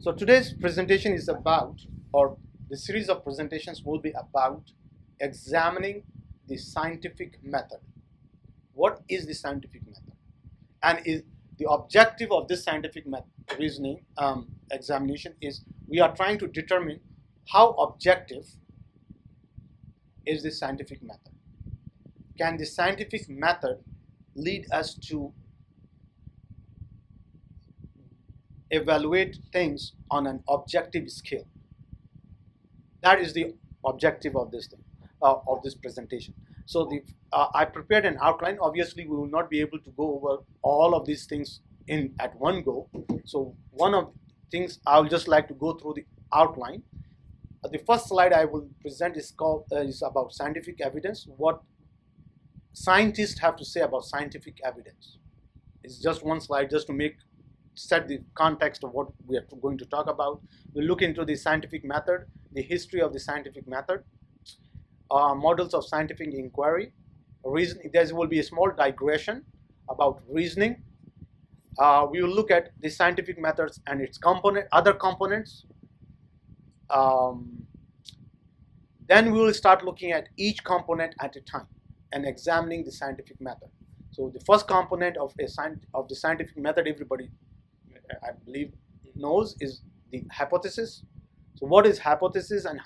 So today's presentation is about, or the series of presentations will be about examining the scientific method. What is the scientific method? And is the objective of this scientific reasoning examination is we are trying to determine how objective is the scientific method. Can the scientific method lead us to evaluate things on an objective scale? That is the objective of this thing, of this presentation. So I prepared an outline. Obviously, we will not be able to go over all of these things in at one go. So one of the things I would just like to go through the outline. The first slide I will present is about scientific evidence. What scientists have to say about scientific evidence. It's just one slide, just to set the context of what we are going to talk about. We'll look into the scientific method, the history of the scientific method, models of scientific inquiry, reasoning. There will be a small digression about reasoning. We will look at the scientific methods and its other components. Then we will start looking at each component at a time and examining the scientific method. So the first component of the scientific method, everybody, I believe, knows, is the hypothesis. So what is hypothesis and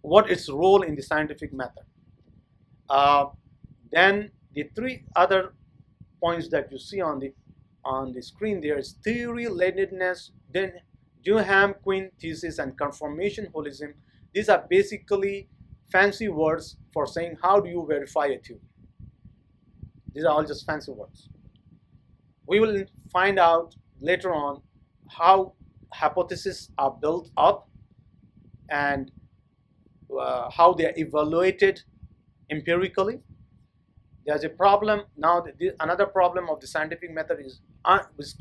what its role in the scientific method? Then the three other points that you see on the screen there is theory, leadedness, then Duhem-Quinn thesis, and confirmation holism. These are basically fancy words for saying how do you verify a theory. These are all just fancy words. We will find out later on how hypotheses are built up and how they are evaluated empirically. There's a problem now. Another problem of the scientific method is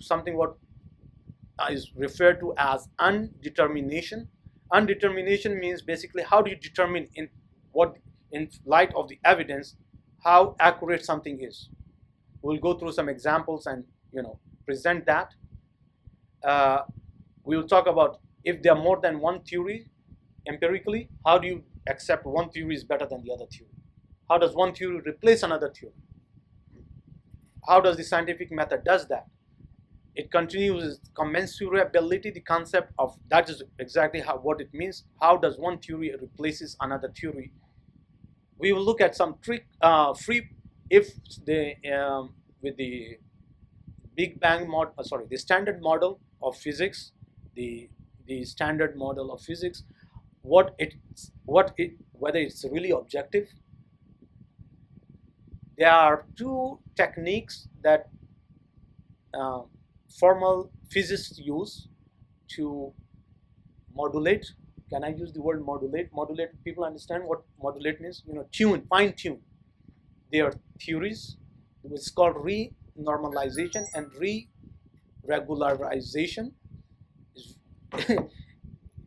something what is referred to as undetermination. Undetermination means basically how do you determine in light of the evidence how accurate something is. We'll go through some examples and present that. We will talk about if there are more than one theory empirically, how do you accept one theory is better than the other theory? How does one theory replace another theory? How does the scientific method does that? It continues commensurability, the concept of that is exactly what it means. How does one theory replaces another theory? We will look at some with the Big Bang model, the standard model of physics, the standard model of physics, whether it's really objective. There are two techniques that formal physicists use to modulate. Can I use the word modulate? Modulate, people understand what modulate means? Fine tune their theories. It's called renormalization and re-regularization.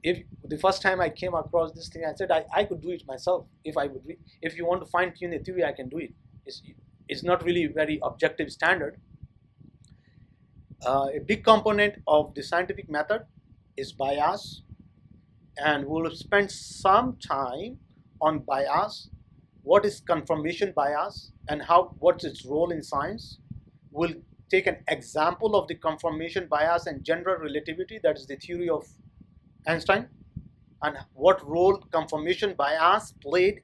If the first time I came across this thing, I said I could do it myself. If you want to fine tune a theory, I can do it. It's not really very objective standard. A big component of the scientific method is bias, and we'll spend some time on bias. What is confirmation bias and what's its role in science? We'll take an example of the confirmation bias and general relativity, that is the theory of Einstein, and what role confirmation bias played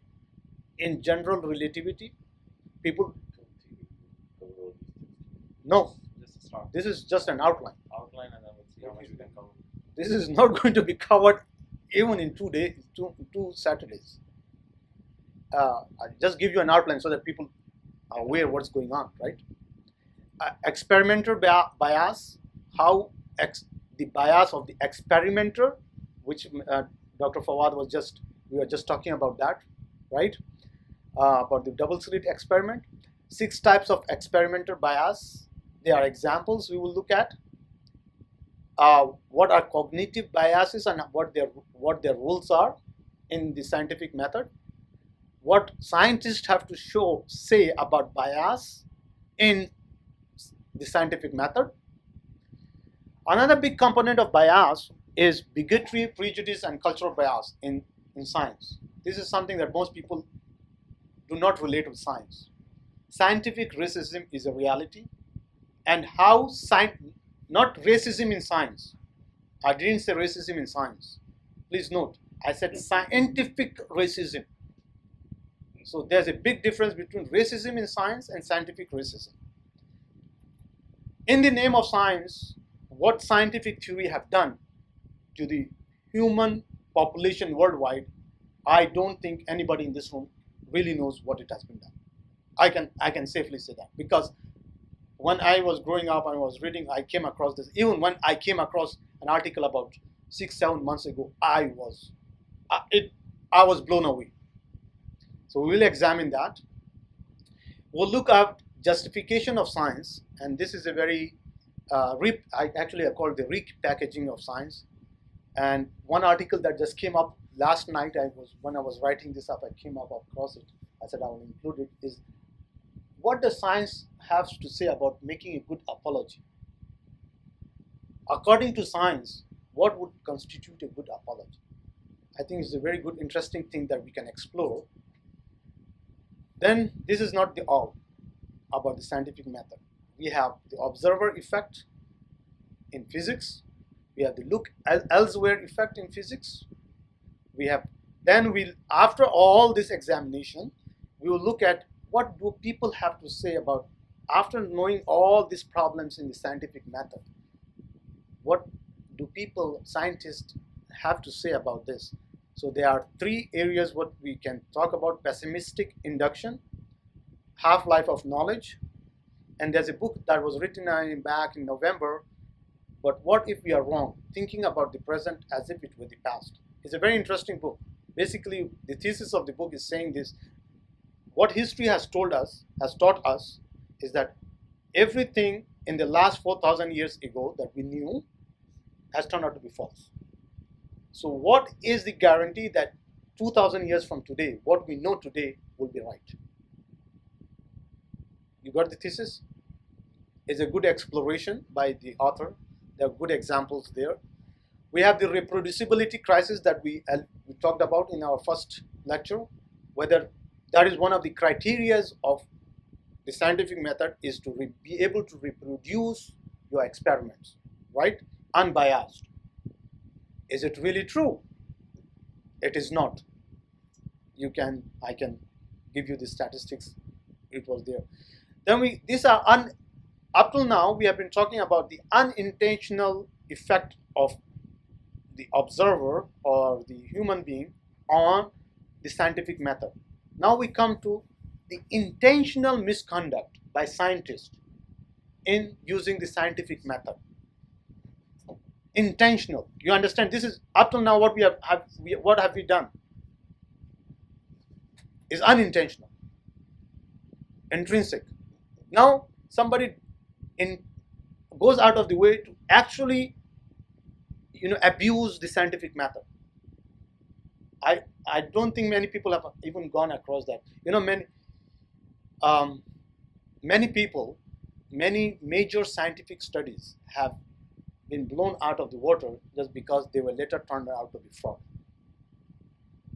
in general relativity. People, no, this is just an outline. And then we'll see how much we can cover. This is not going to be covered even in 2 days, two Saturdays. I'll just give you an outline so that people are aware what's going on, right? Experimenter bias, the bias of the experimenter, which Dr. Fawad we were just talking about that, right? About the double slit experiment. 6 types of experimenter bias. There are examples we will look at. What are cognitive biases and what their rules are in the scientific method. What scientists have to say about bias in the scientific method. Another big component of bias is bigotry, prejudice, and cultural bias in science. This is something that most people do not relate with science. Scientific racism is a reality, and how not racism in science. I didn't say racism in science. Please note, I said scientific racism. So there's a big difference between racism in science and scientific racism. In the name of science, what scientific theory have done to the human population worldwide, I don't think anybody in this room really knows what it has been done. I can safely say that, because when I was growing up and I was reading, I came across this. Even when I came across an article about 6-7 months ago, I was blown away. So we will examine that. We'll look at justification of science, and this is a very I call it the repackaging of science. And one article that just came up last night, when I was writing this up, I came up across it. I said I will include it. Is what does science have to say about making a good apology? According to science, what would constitute a good apology? I think it's a very good, interesting thing that we can explore. Then this is not the all about the scientific method. We have the observer effect in physics. We have the look elsewhere effect in physics. After all this examination, we will look at what do people have to say about, after knowing all these problems in the scientific method, what do scientists have to say about this? So there are 3 areas what we can talk about: pessimistic induction, half-life of knowledge, and there's a book that was written back in November, but what if we are wrong? Thinking about the present as if it were the past. It's a very interesting book. Basically, the thesis of the book is saying this: what history has taught us, is that everything in the last 4,000 years ago that we knew has turned out to be false. So what is the guarantee that 2,000 years from today, what we know today will be right? You got the thesis? It's a good exploration by the author. There are good examples there. We have the reproducibility crisis that we talked about in our first lecture, whether that is one of the criteria of the scientific method, is to be able to reproduce your experiments, right? Unbiased. Is it really true? It is not. I can give you the statistics. It was there. Then up till now we have been talking about the unintentional effect of the observer or the human being on the scientific method. Now we come to the intentional misconduct by scientists in using the scientific method. Intentional. You understand? This is up till now what what have we done? Is unintentional, intrinsic. Now somebody goes out of the way to actually, abuse the scientific method. I don't think many people have even gone across that. Many people, many major scientific studies have been blown out of the water just because they were later turned out to be fraud.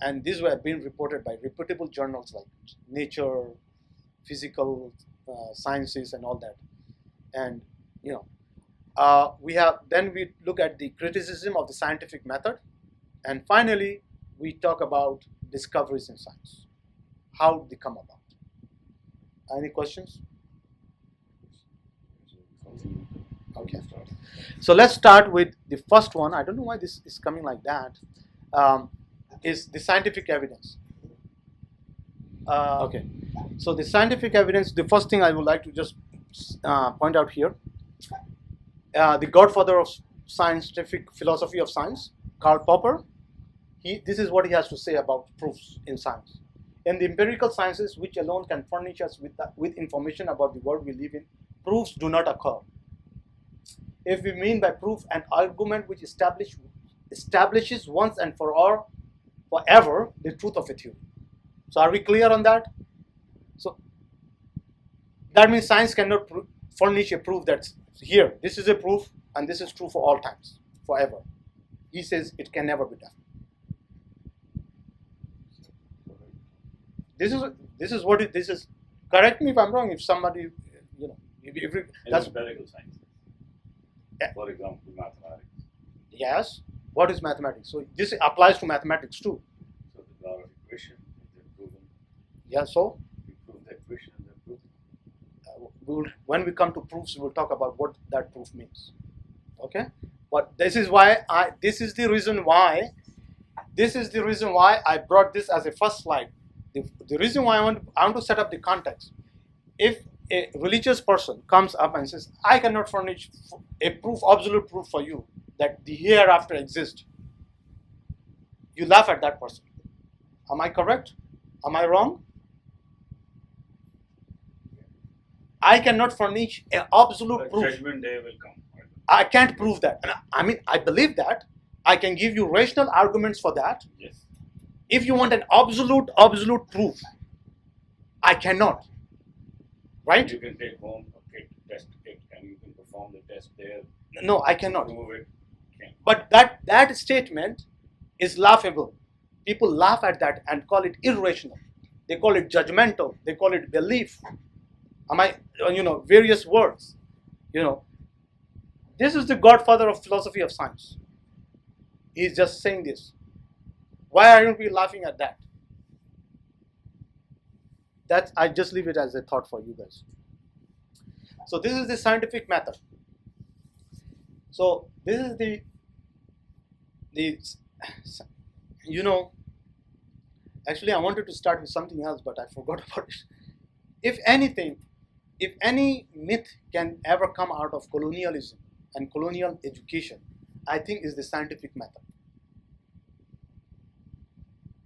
And these were being reported by reputable journals like Nature, Physical Sciences, and all that. And we look at the criticism of the scientific method, and finally we talk about discoveries in science, how they come about. Any questions? Okay. So let's start with the first one. I don't know why this is coming like that. Is the scientific evidence. Okay. So the scientific evidence, the first thing I would like to just point out here, the godfather of scientific philosophy of science, Karl Popper, this is what he has to say about proofs in science. In the empirical sciences, which alone can furnish us with information about the world we live in, proofs do not occur. If we mean by proof an argument which establishes once and forever the truth of a theory. So are we clear on that? So that means science cannot furnish a proof that Here, this is a proof, and this is true for all times, forever. He says it can never be done. This is what this is. Correct me if I'm wrong. If somebody, if that's empirical science. For example, mathematics. Yes. What is mathematics? So this applies to mathematics too. So the law of equation is proven. Yeah. So We prove the equation and they're proven. when we come to proofs, we'll talk about what that proof means. Okay. But this is why this is the reason why I brought this as a first slide. The reason why I want to set up the context. If a religious person comes up and says, I cannot furnish a proof, absolute proof for you that the hereafter exists, you laugh at that person. Am I correct? Am I wrong? I cannot furnish an absolute proof. Judgment day will come. I can't prove that. And I believe that. I can give you rational arguments for that. Yes. If you want an absolute proof, I cannot. Right? You can take home a kit, test it, and you can perform the test there. No, I cannot. Prove it. Can't. But that statement is laughable. People laugh at that and call it irrational. They call it judgmental. They call it belief. Various words. This is the godfather of philosophy of science. He's just saying this. Why aren't we laughing at that? I just leave it as a thought for you guys. So this is the scientific method. So this is actually I wanted to start with something else, but I forgot about it. If any myth can ever come out of colonialism and colonial education, I think is the scientific method.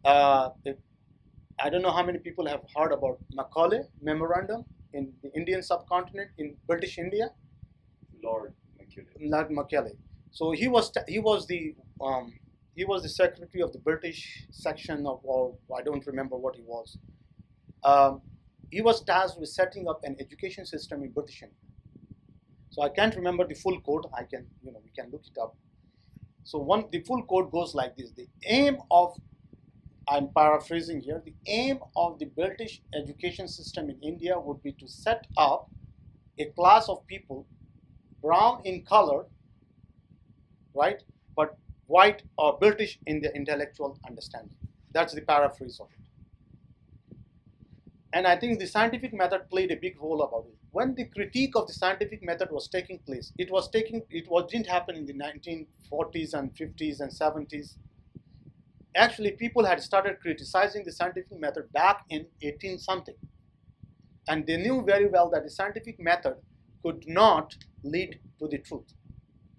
I don't know how many people have heard about Macaulay Memorandum in the Indian subcontinent in British India. Lord Macaulay. Not Macaulay. So he was the secretary of the British section of, or I don't remember what he was. He was tasked with setting up an education system in British India. So I can't remember the full code. We can look it up. So the full code goes like this: the aim of, I'm paraphrasing here, the aim of the British education system in India would be to set up a class of people, brown in color, right, but white or British in their intellectual understanding. That's the paraphrase of it. And I think the scientific method played a big role about it. When the critique of the scientific method was taking place, it didn't happen in the 1940s and 50s and 70s. Actually, people had started criticizing the scientific method back in 18-something. And they knew very well that the scientific method could not lead to the truth.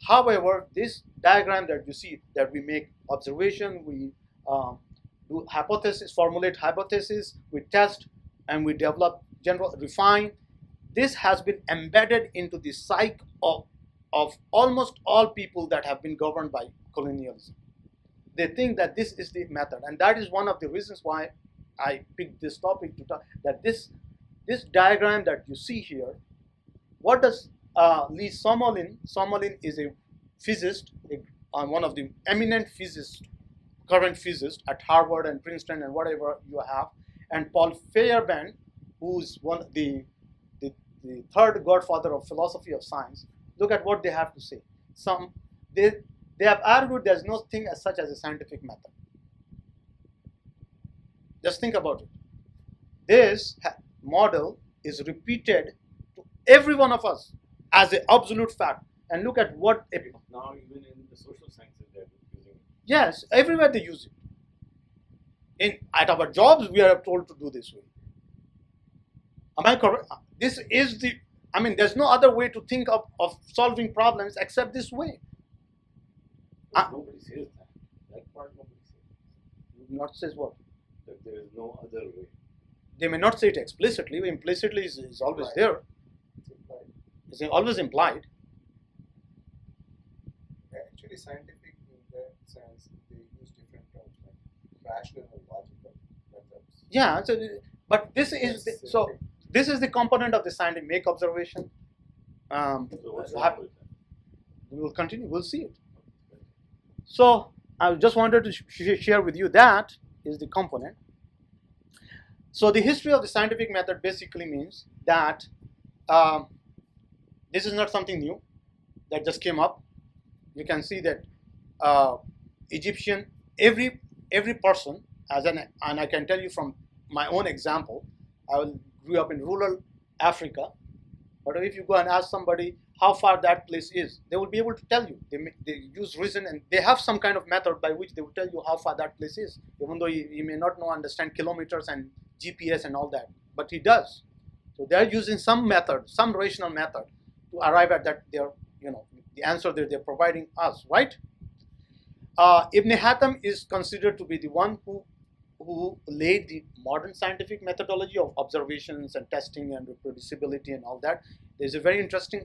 However, this diagram that you see, that we make observation, we do hypothesis, formulate hypothesis, we test, and we develop refine. This has been embedded into the psyche of almost all people that have been governed by colonialism. They think that this is the method, and that is one of the reasons why I picked this topic to talk. That this diagram that you see here, what does Lee Sommerlin is a physicist, one of the eminent physicists, current physicist at Harvard and Princeton and whatever you have, and Paul Feyerabend, who's the third godfather of philosophy of science. Look at what they have to say. They have argued there's no thing as such as a scientific method. Just think about it. This model is repeated to every one of us as an absolute fact. And look at what... Now even in the social sciences they're using it. Yes, everywhere they use it. At our jobs, we are told to do this way. Am I correct? This is there's no other way to think of solving problems except this way. Nobody says that. That part nobody says. Not says what? That there is no other way. They may not say it explicitly, but implicitly is always there. It's implied. It's always implied. Actually, scientific in that sense, they use different terms like rational and logical methods. Yeah, but this is this is the component of the scientific. Make observation, So what's hap- wrong with that? we will continue. We'll see it. So I just wanted to share with you that is the component. So the history of the scientific method basically means that um, this is not something new that just came up. You can see that Egyptian, every person, and I can tell you from my own example, grew up in rural Africa. But if you go and ask somebody how far that place is, they will be able to tell you. They use reason, and they have some kind of method by which they will tell you how far that place is, even though he may not understand kilometers and GPS and all that, but he does. So they are using some method, some rational method, to arrive at that. The answer that they're providing us, right? Ibn Hatham is considered to be the one who laid the modern scientific methodology of observations and testing and reproducibility and all that. There's a very interesting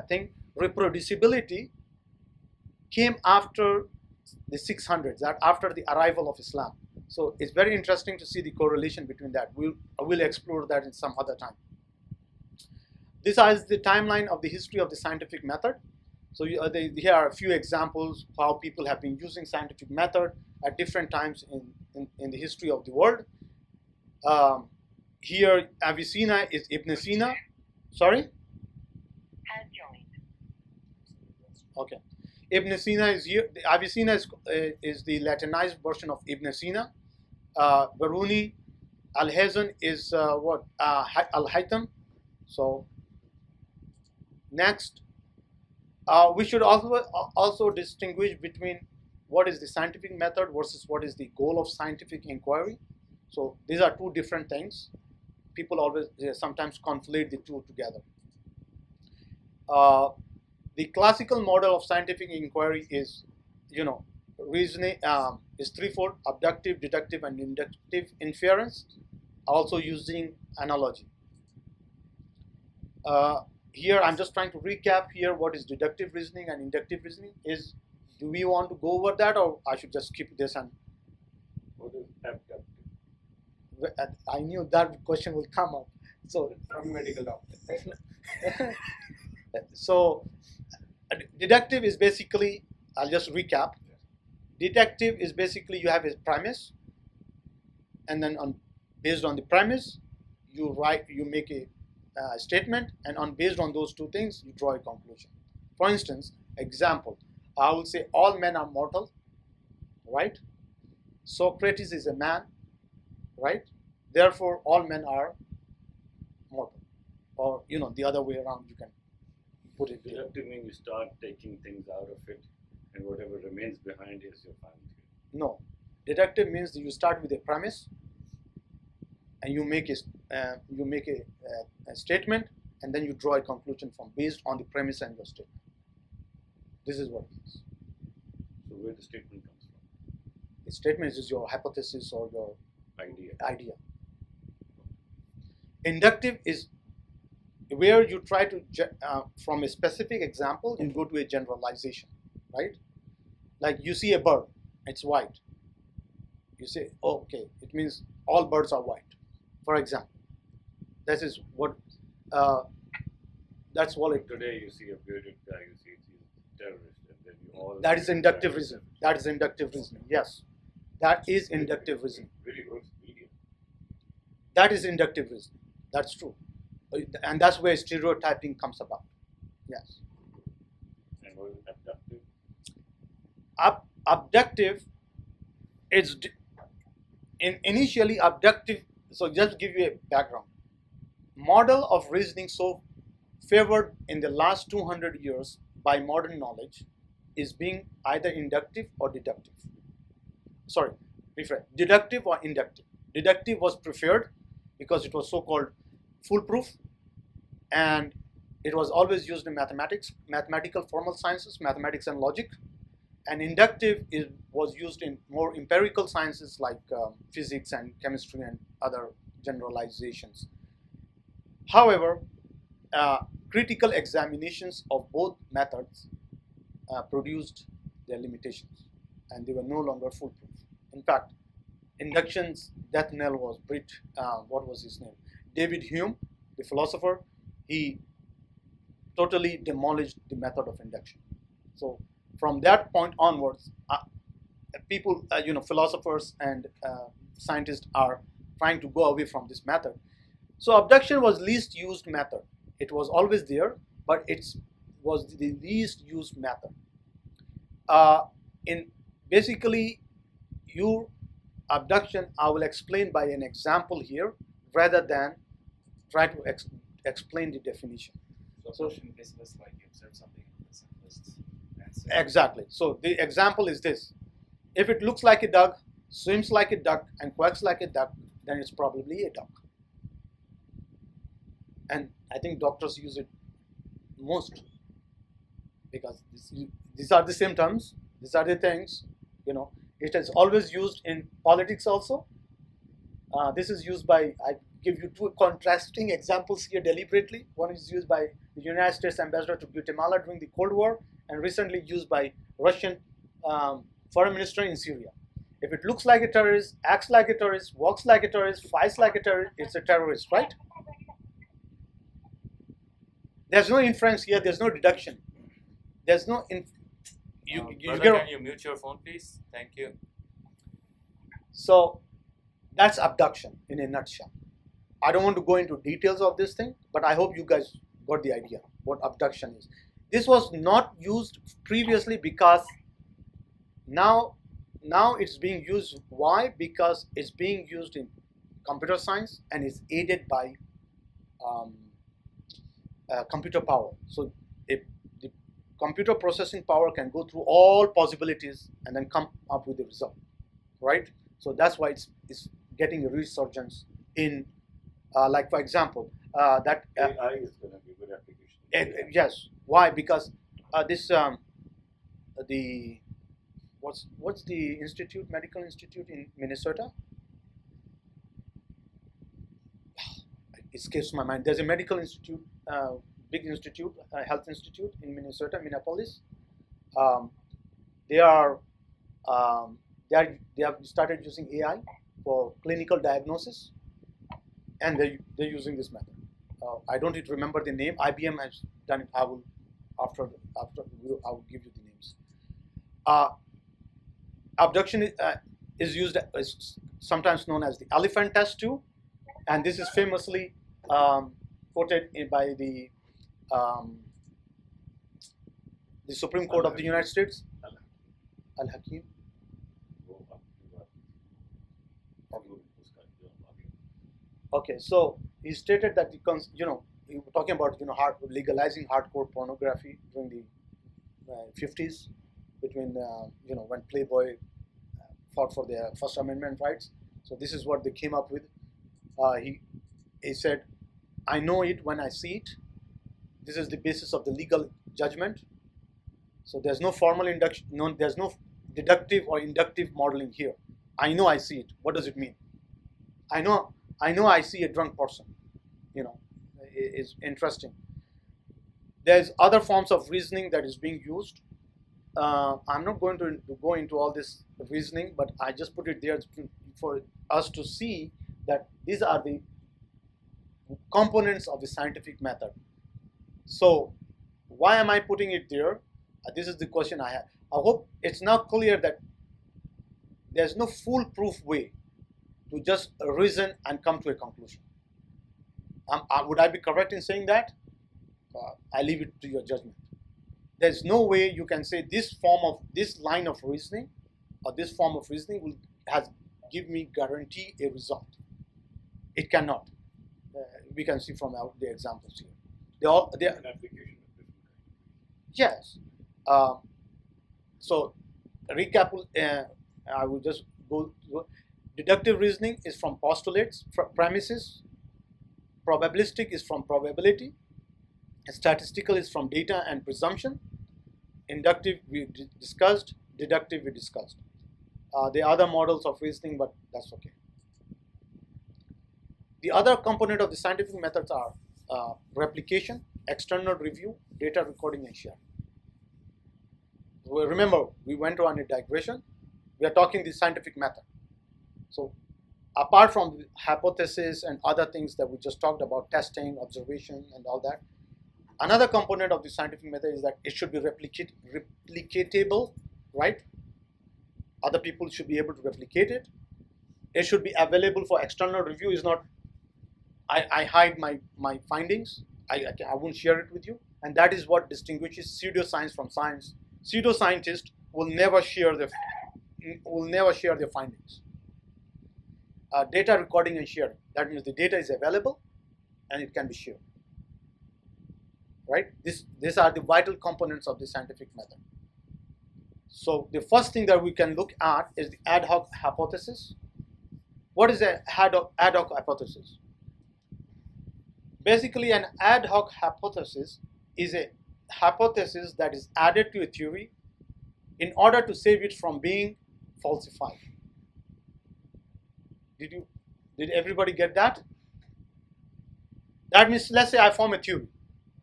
thing. Reproducibility came after the 600s, that after the arrival of Islam. So it's very interesting to see the correlation between that. We'll explore that in some other time. This is the timeline of the history of the scientific method. So here are a few examples how people have been using scientific method at different times in the history of the world. Here, Avicenna is Ibn Sina. Sorry? Okay. Ibn Sina is here. Avicenna is the Latinized version of Ibn Sina. Biruni, Al-Hazan is Al-Haytham. So, next. We should also distinguish between what is the scientific method versus what is the goal of scientific inquiry. So these are two different things. People sometimes conflate the two together. The classical model of scientific inquiry is, reasoning is threefold: abductive, deductive, and inductive inference, also using analogy. Here I'm just trying to recap here what is deductive reasoning and inductive reasoning is. Do we want to go over that, or I should just skip this? And What is abductive? I knew that question will come up. So From medical doctor. so deductive is basically, I'll just recap. Deductive is basically you have a premise, and then based on the premise, you make a statement, and based on those two things, you draw a conclusion. For instance, example, I will say all men are mortal, right? Socrates is a man, right? Therefore, all men are mortal. Or, the other way around, you can put it. Deductive means you start taking things out of it, and whatever remains behind is your final theory. No. Deductive means that you start with a premise, and you make a statement, and then you draw a conclusion based on the premise and your statement. This is what it is. So where the statement comes from? The statement is your hypothesis or your idea. Inductive is where you try to, from a specific example, you go to a generalization, right? Like you see a bird, it's white. You say, oh, okay, it means all birds are white, for example. This is what, that's what it. Today you see a bearded guy, you see he's a terrorist, and then you all. That is inductive reasoning. That is inductive reasoning. Yes, that is inductive reasoning. Really works medium. That is inductive reasoning. That's true, and that's where stereotyping comes about. Yes. And what is abductive? Abductive is initially abductive. So just give you a background. Model of reasoning so favored in the last 200 years by modern knowledge is being either inductive or deductive. Sorry, rephrase. Deductive or inductive. Deductive was preferred because it was so-called foolproof, and it was always used in mathematics, mathematical formal sciences, mathematics and logic. And inductive was used in more empirical sciences like physics and chemistry and other generalizations. However, critical examinations of both methods produced their limitations, and they were no longer foolproof. In fact, induction's death knell was what was his name? David Hume, the philosopher. He totally demolished the method of induction. So from that point onwards, people, philosophers and scientists are trying to go away from this method. So abduction was least used method. It was always there, but it was the least used method. In basically your abduction, I will explain by an example here rather than try to explain the definition. So abduction is less like you observe something in the simplest answer. Exactly. So the example is this: if it looks like a duck, swims like a duck, and quacks like a duck, then it's probably a duck. And I think doctors use it most because these are the symptoms, these are the things. It is always used in politics also. This is used by, I give you two contrasting examples here deliberately. One is used by the United States ambassador to Guatemala during the Cold War, and recently used by Russian foreign minister in Syria. If it looks like a terrorist, acts like a terrorist, walks like a terrorist, fights like a terrorist, it's a terrorist, right? There's no inference here, there's no deduction. There's no Brother, can you mute your phone, please? Thank you. So that's abduction in a nutshell. I don't want to go into details of this thing, but I hope you guys got the idea what abduction is. This was not used previously because now it's being used. Why? Because it's being used in computer science and is aided by computer power. So if the computer processing power can go through all possibilities and then come up with a result, right? So that's why it's getting a resurgence in, like for example, that AI is going to be a good application. yes. Why? Because this the what's the institute, medical institute in Minnesota? It escapes my mind. There's a medical institute, big institute, health institute in Minnesota, Minneapolis. They have started using AI for clinical diagnosis, and they're using this method. I don't remember the name. IBM has done it. I will after I will give you the names. Abduction is used, is sometimes known as the elephant test too, and this is famously quoted by the Supreme Court of the United States, Al-Hakim. Okay, so he stated that he were talking about legalizing hardcore pornography during the 50s, between when Playboy fought for their First Amendment rights. So this is what they came up with. He said, "I know it when I see it. This is the basis of the legal judgment. So there's no formal induction. No, there's no deductive or inductive modeling here. I know I see it. What does it mean? I know I see a drunk person. Is interesting. There's other forms of reasoning that is being used. I'm not going to go into all this reasoning, but I just put it there for us to see that these are the components of the scientific method. So why am I putting it there? This is the question I have. I hope it's now clear that there's no foolproof way to just reason and come to a conclusion. Would I be correct in saying that? I leave it to your judgment. There's no way you can say this line of reasoning or this form of reasoning give me guarantee a result. It cannot. We can see from the examples here. They An application of different kind. yes. So recap. I will just go. Deductive reasoning is from postulates, premises. Probabilistic is from probability. Statistical is from data and presumption. Inductive we discussed. Deductive we discussed. The other models of reasoning, but that's okay. The other component of the scientific methods are replication, external review, data recording, and sharing. Remember, we went on a digression. We are talking the scientific method. So apart from the hypothesis and other things that we just talked about, testing, observation, and all that, Another component of the scientific method is that it should be replicatable, right? Other people should be able to replicate it. It should be available for external review. Is not I hide my findings. I won't share it with you. And that is what distinguishes pseudoscience from science. Pseudoscientists will never share their findings. Data recording and sharing. That means the data is available and it can be shared. Right? These are the vital components of the scientific method. So the first thing that we can look at is the ad hoc hypothesis. What is an ad hoc hypothesis? Basically, an ad hoc hypothesis is a hypothesis that is added to a theory in order to save it from being falsified. Did everybody get that? That means, let's say I form a theory.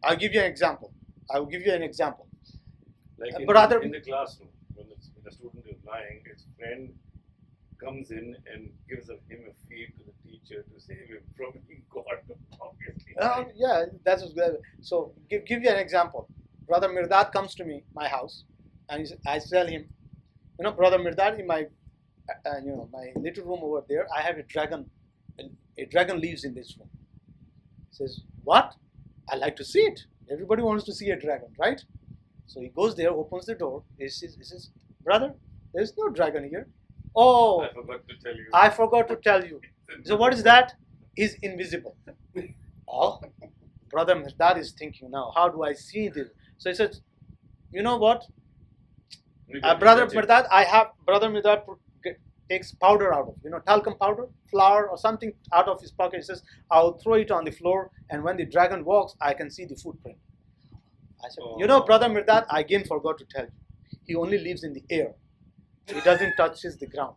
I'll give you an example. Like in the classroom, when the student is lying, his friend comes in and gives him a feed to the teacher to save him from being caught. Obviously. Yeah, that's good. So give you an example. Brother Mirdad comes to me, my house, and I tell him, Brother Mirdad, in my my little room over there, I have a dragon. A dragon lives in this room. He says, what? I like to see it. Everybody wants to see a dragon, right? So he goes there, opens the door. He says, brother, there's no dragon here. Oh, I forgot to tell you. I forgot to tell you. So what is that? He's invisible. Oh, Brother Mirdad is thinking now, how do I see this? So he says, you know what? Brother Mirdad takes powder out of, talcum powder, flour or something out of his pocket. He says, I'll throw it on the floor, and when the dragon walks, I can see the footprint. I said, Brother Mirdad, I again forgot to tell you. He only lives in the air. He doesn't touch the ground.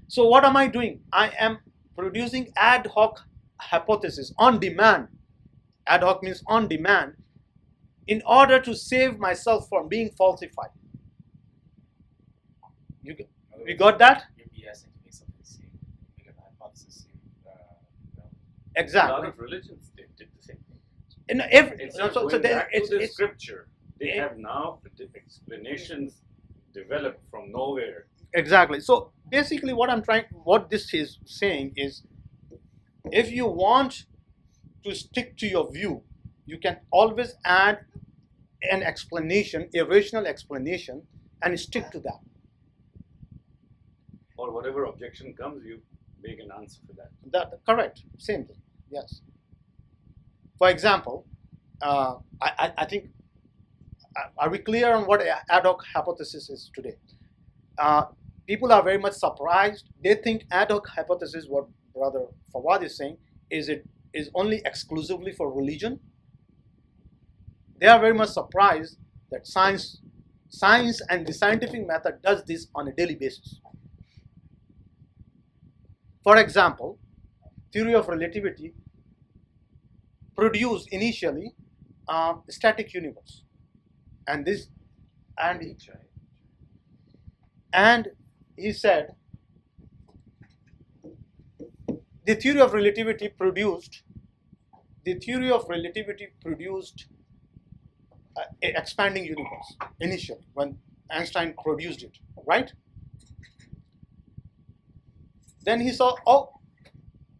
So what am I doing? I am producing ad hoc hypothesis on demand. Ad hoc means on demand, in order to save myself from being falsified. You got that? You'd be asking to make something seem, make a hypothesis seem, Exactly. A lot of religions did the same thing. It's the scripture. They have now the explanations developed from nowhere. Exactly. So basically, what this is saying is, if you want to stick to your view, you can always add an explanation, a rational explanation, and stick to that. Or whatever objection comes, you make an answer for that. That correct. Same thing. Yes. For example, I think, are we clear on what ad hoc hypothesis is today? People are very much surprised. They think ad hoc hypothesis, what Brother Fawad is saying, is only exclusively for religion. They are very much surprised that science and the scientific method does this on a daily basis. For example, theory of relativity produced initially a static universe, and he said the theory of relativity produced an expanding universe initially when Einstein produced it, right? Then he saw,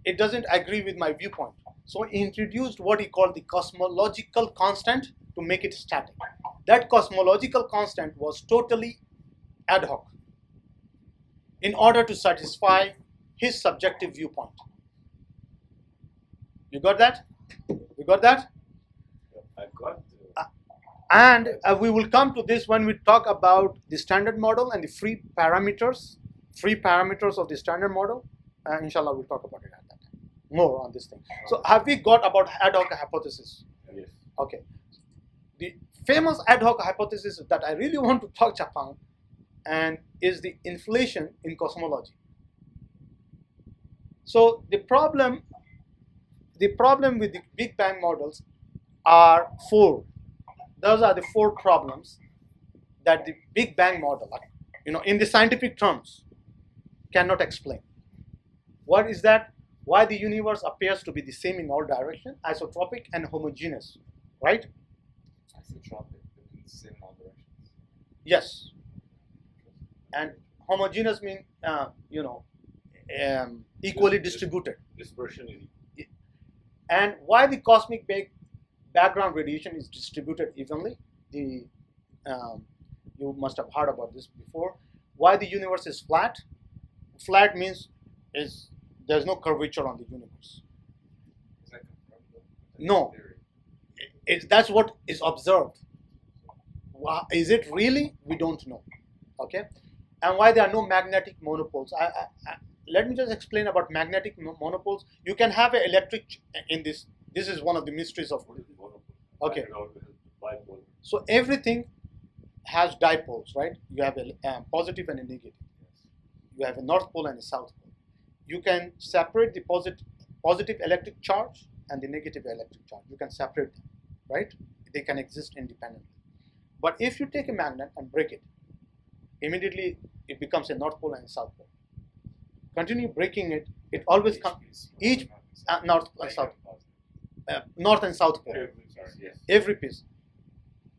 it doesn't agree with my viewpoint. So he introduced what he called the cosmological constant to make it static. That cosmological constant was totally ad hoc in order to satisfy his subjective viewpoint. You got that? You got that? I got And we will come to this when we talk about the standard model and the free parameters of the standard model. Inshallah, we'll talk about it at that time. More on this thing. So have we got about ad hoc hypothesis? Yes. Okay. The famous ad hoc hypothesis that I really want to touch upon and is the inflation in cosmology. So the problem with the Big Bang models are four. Those are the four problems that the Big Bang model, in the scientific terms, cannot explain. What is that? why the universe appears to be the same in all directions, isotropic and homogeneous, right? Isotropic, it means same in all directions. Yes. And homogeneous means, equally distributed. Dispersion is And why the cosmic background radiation is distributed evenly? You must have heard about this before. Why the universe is flat? Flat means there's no curvature on the universe. Is that confirmed though? No. Theory. That's what is observed. Is it really? We don't know. Okay. And why there are no magnetic monopoles? Let me just explain about magnetic monopoles. You can have an electric in this. This is one of the mysteries of. Okay. Bipolar. So everything has dipoles, right? You have a positive and a negative. You have a north pole and a south pole. You can separate the positive electric charge and the negative electric charge. You can separate them, right? They can exist independently. But if you take a magnet and break it, immediately it becomes a north pole and a south pole. Continue breaking it, it always comes each north and south, north and south pole. Every piece.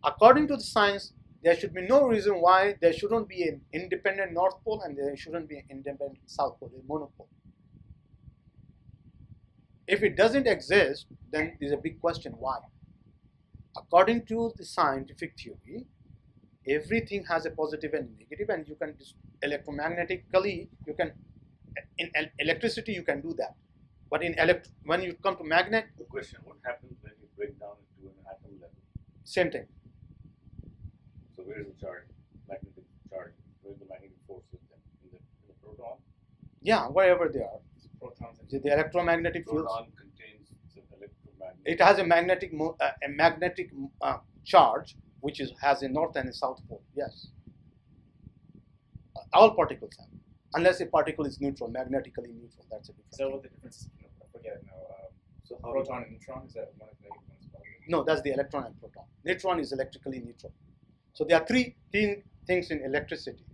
According to the science, there should be no reason why there shouldn't be an independent north pole and there shouldn't be an independent south pole, a monopole. If it doesn't exist, then there's a big question why. According to the scientific theory, everything has a positive and negative, and you can electromagnetically, in electricity you can do that. But when you come to magnet, The question: what happens when you break down into an atom level? same thing. So where is the charge? Magnetic charge. Where is the magnetic forces then? In the proton? Yeah, wherever they are. Protons and The electromagnetic fields. Proton contains the electromagnetic. It has a magnetic charge which has a north and a south pole. Yes. All particles have, unless a particle is neutral, magnetically neutral. That's a different. Is that what the difference is? I forget it now. So how Proton and neutron, is that one is negative, one is positive? No, that's the electron and proton. Neutron is electrically neutral. So there are three things in electricity: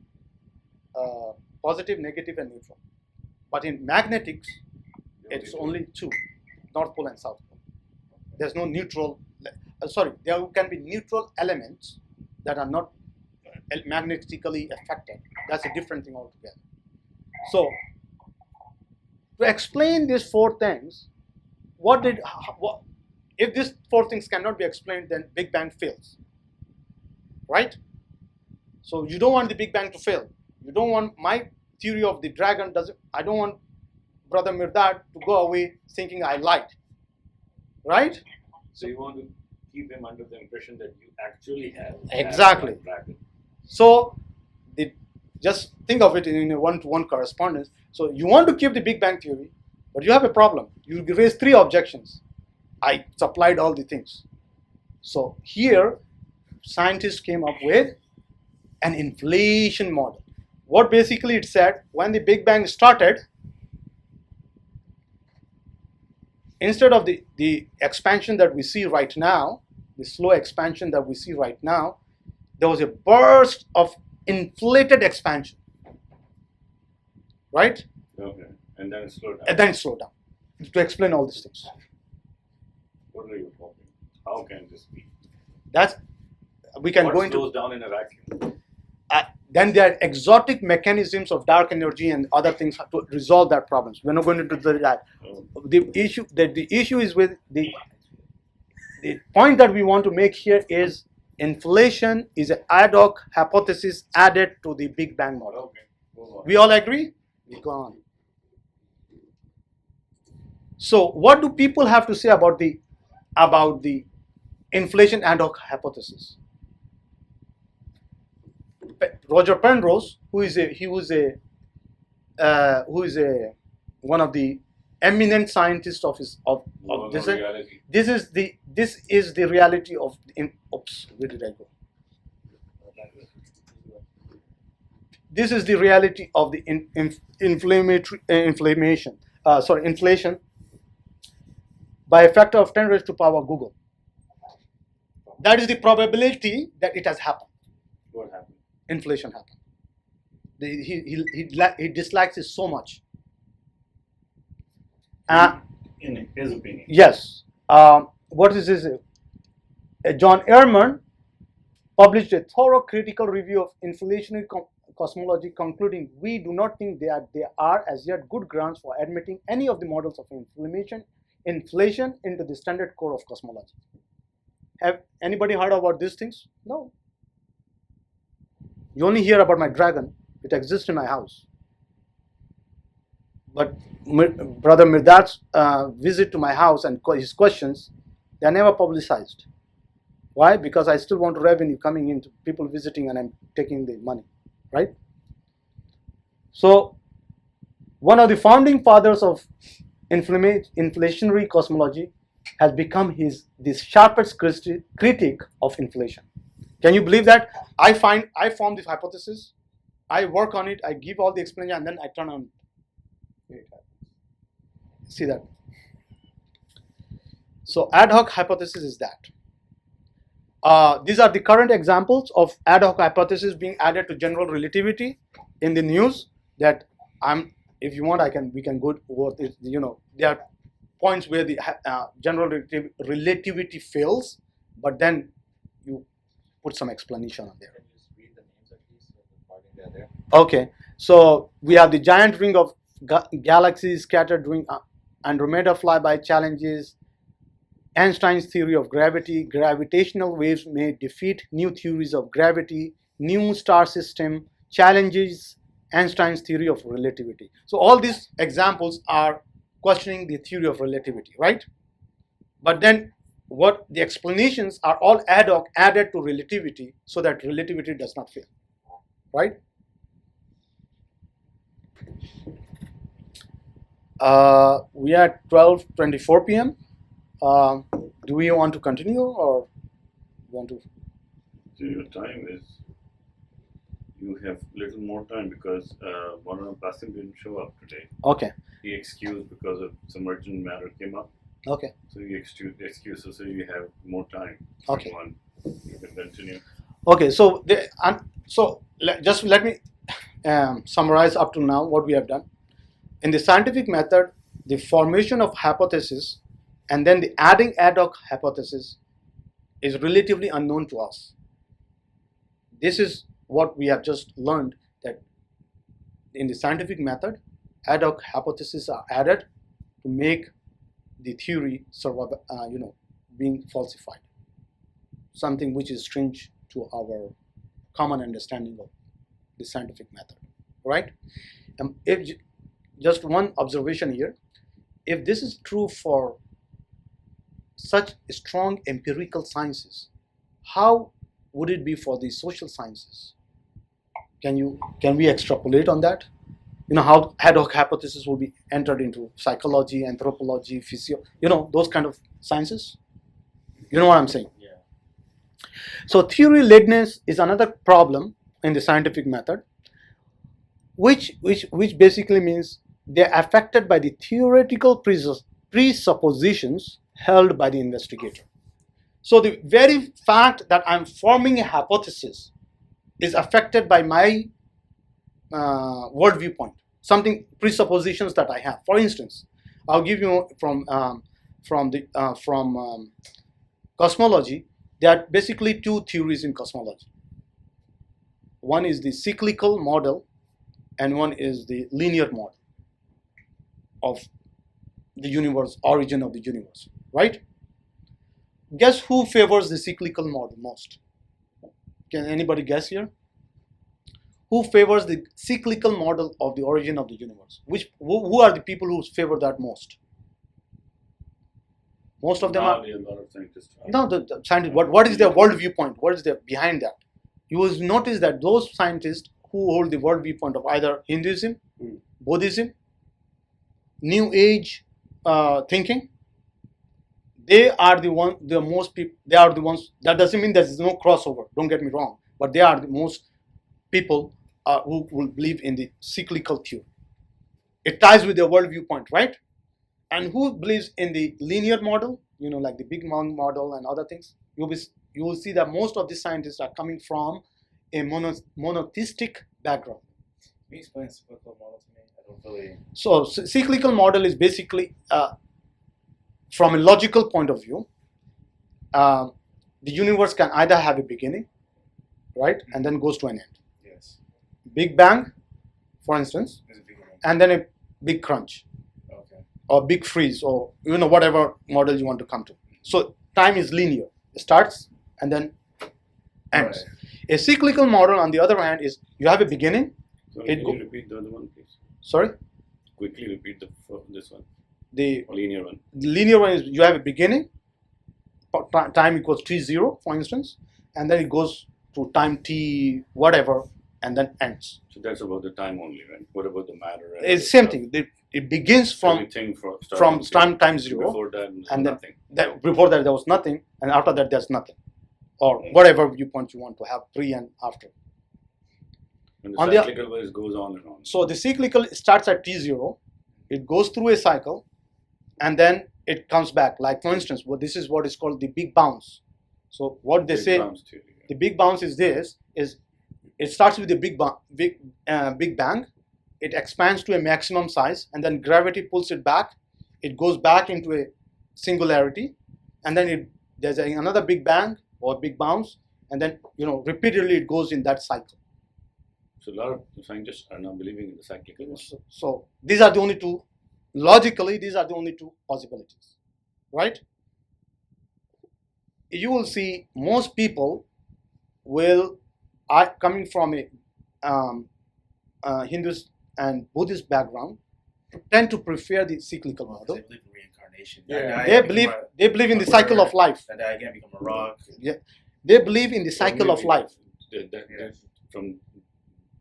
positive, negative, and neutral. But in magnetics, it's only two: north pole and south pole. There's no neutral. There can be neutral elements that are not magnetically affected. That's a different thing altogether. So, to explain these four things, if these four things cannot be explained, then Big Bang fails, right? So you don't want the Big Bang to fail. You don't want my theory of the dragon I don't want Brother Mirdad to go away thinking I lied, right? So you want to keep him under the impression that you actually have Exactly. a dragon. So just think of it in a one-to-one correspondence. So you want to keep the Big Bang theory, but you have a problem. You raise three objections. I supplied all the things. So here, scientists came up with an inflation model. What basically it said, when the Big Bang started, instead of the expansion that we see right now, the slow expansion that we see right now, there was a burst of inflated expansion, right? Okay. And then it slowed down. And then it slowed down. To explain all these things. What are you talking? How can this be? We can What go into. slows down in a vacuum? Then there are exotic mechanisms of dark energy and other things to resolve that problems. We're not going to do that. The issue is with the point that we want to make here is inflation is an ad hoc hypothesis added to the Big Bang model. Okay. Move on. We all agree? We go on. So what do people have to say about the inflation ad hoc hypothesis? Roger Penrose, who is one of the eminent scientists of this. Reality. This is the reality of oops, where did I go? This is the reality of the inflation by a factor of 10 raised to power Google. That is the probability that it has happened. What happened? Inflation happened. He dislikes it so much. In his opinion. Yes. What is this? John Ehrman published a thorough critical review of inflationary cosmology, concluding we do not think there are as yet good grounds for admitting any of the models of inflation into the standard core of cosmology. Have anybody heard about these things? No. You only hear about my dragon. It exists in my house. But Brother Mirdad's visit to my house and his questions, they are never publicized. Why? Because I still want revenue coming into people visiting and I'm taking the money, right? So, one of the founding fathers of inflationary cosmology has become the sharpest critic of inflation. Can you believe that? I form this hypothesis, I work on it, I give all the explanation, and then I turn on. See that? So ad hoc hypothesis is that. These are the current examples of ad hoc hypothesis being added to general relativity in the news. That if you want, we can go over it. There are points where the general relativity fails, but then you put some explanation on there. Can you just read the names at least according to there? Okay, so we have the giant ring of galaxies scattered during Andromeda flyby challenges Einstein's theory of gravity. Gravitational waves may defeat new theories of gravity. New star system challenges Einstein's theory of relativity. So all these examples are questioning the theory of relativity, right? But then what the explanations are all ad hoc added to relativity so that relativity does not fail, right? We are at 12:24 p.m. Do we want to continue or want to? So your time is, you have little more time because one of Basim didn't show up today. Okay. He excused because of some urgent matter came up. Okay. So he excused, so you have more time. Okay. You can continue. Okay. So just let me summarize up to now what we have done. In the scientific method, the formation of hypothesis and then the adding ad hoc hypothesis is relatively unknown to us. This is what we have just learned, that in the scientific method, ad hoc hypotheses are added to make the theory being falsified. Something which is strange to our common understanding of the scientific method, right? If just one observation here, if this is true for such strong empirical sciences, how would it be for the social sciences? Can we extrapolate on that? How ad hoc hypothesis will be entered into psychology, anthropology, those kind of sciences. You know what I'm saying? Yeah. So theory leadness is another problem in the scientific method, which basically means they're affected by the theoretical presuppositions held by the investigator. So the very fact that I'm forming a hypothesis is affected by my world viewpoint, something presuppositions that I have. For instance, I'll give you from cosmology. There are basically two theories in cosmology. One is the cyclical model, and one is the linear model of the universe, origin of the universe, right? Guess who favors the cyclical model most? Can anybody guess here? Who favors the cyclical model of the origin of the universe? Who are the people who favor that most? Most of them are. A lot of scientists. No, the scientists. What is their world viewpoint? What is their behind that? You will notice that those scientists who hold the world viewpoint of either Hinduism, Buddhism, New Age thinking, they are the most people. They are the ones. That doesn't mean there is no crossover. Don't get me wrong, but they are the most people who will believe in the cyclical theory. It ties with their world viewpoint, right? And who believes in the linear model? Like the Big Bang model and other things. You will see that most of the scientists are coming from a monotheistic background. Can you explain cyclical model to me? I don't really. So cyclical model is basically, from a logical point of view, the universe can either have a beginning, right, and then goes to an end. Yes. Big bang, for instance, There's a beginning. and then a big crunch, Okay. or big freeze, or whatever model you want to come to. So time is linear. It starts and then ends. Right. A cyclical model, on the other hand, is you have a beginning. So It can go- you repeat the other one, please? Sorry, Quickly repeat this one, the linear one. linear one is you have a beginning, time equals t0, for instance, and then it goes to time t whatever, and then ends. So that's about the time only, right? What about the matter? and It's other same stuff? thing. It begins from Everything from time 0, Before that, and then nothing. before that there was nothing, and after that there's nothing, or whatever viewpoint you want to have, pre and after. And the on the- cyclical wise goes on and on. So the cyclical starts at t0, it goes through a cycle, and then it comes back. Like for instance, this is what is called the big bounce. So what they Big say, bounce theory, yeah. the big bounce is it starts with the big bang, it expands to a maximum size, and then gravity pulls it back. It goes back into a singularity, and then there's another big bang or big bounce, and then repeatedly it goes in that cycle. So a lot of scientists are now believing in the cyclical one. So these are the only two. Logically, these are the only two possibilities, right? You will see most people are coming from a Hinduist and Buddhist background, tend to prefer the cyclical Well, 'cause model. they believe in reincarnation. Yeah. They believe in the cycle of life. That I again become a rock. They believe in the cycle of life.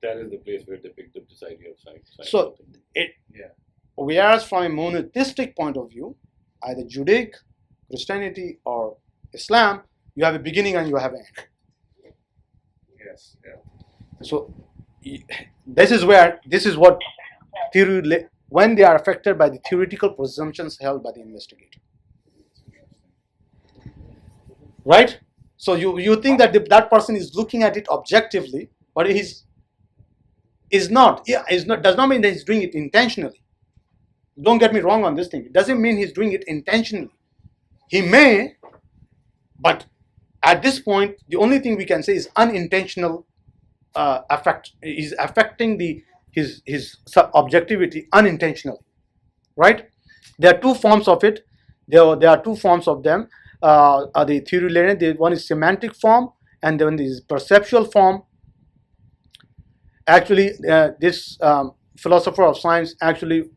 That is the place where they picked up this idea of cycle. So whereas from a monotheistic point of view, either Judaic, Christianity, or Islam, you have a beginning and you have an end. Yes. Yeah. So this is what theory, when they are affected by the theoretical presumptions held by the investigator, right? So you think that that person is looking at it objectively, but is not. Yeah, does not mean that he's doing it intentionally. Don't get me wrong on this thing. It doesn't mean he's doing it intentionally. He may, but at this point, the only thing we can say is unintentional effect. Is affecting his objectivity unintentionally, right? There are two forms of it. There are two forms of them. The theory laden. One is semantic form, and then is perceptual form. Actually, this philosopher of science actually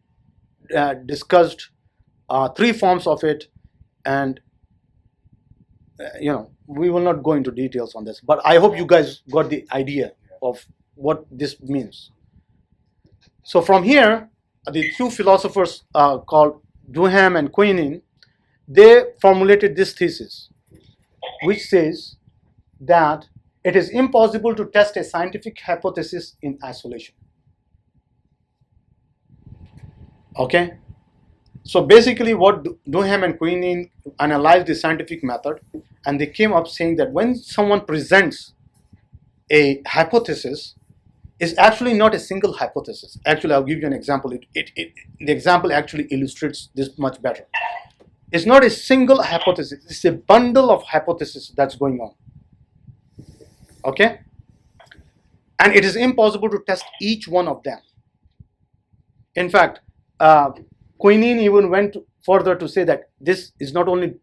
discussed 3 forms of it, and we will not go into details on this, but I hope you guys got the idea of what this means. So from here, the 2 philosophers called Duhem and Quinin, they formulated this thesis, which says that it is impossible to test a scientific hypothesis in isolation. Okay? So basically what Duhem and Quinin analyzed the scientific method, and they came up saying that when someone presents a hypothesis, it's actually not a single hypothesis. Actually, I'll give you an example. The example actually illustrates this much better. It's not a single hypothesis. It's a bundle of hypotheses that's going on. Okay? And it is impossible to test each one of them. In fact, Quinin even went further to say that this is not only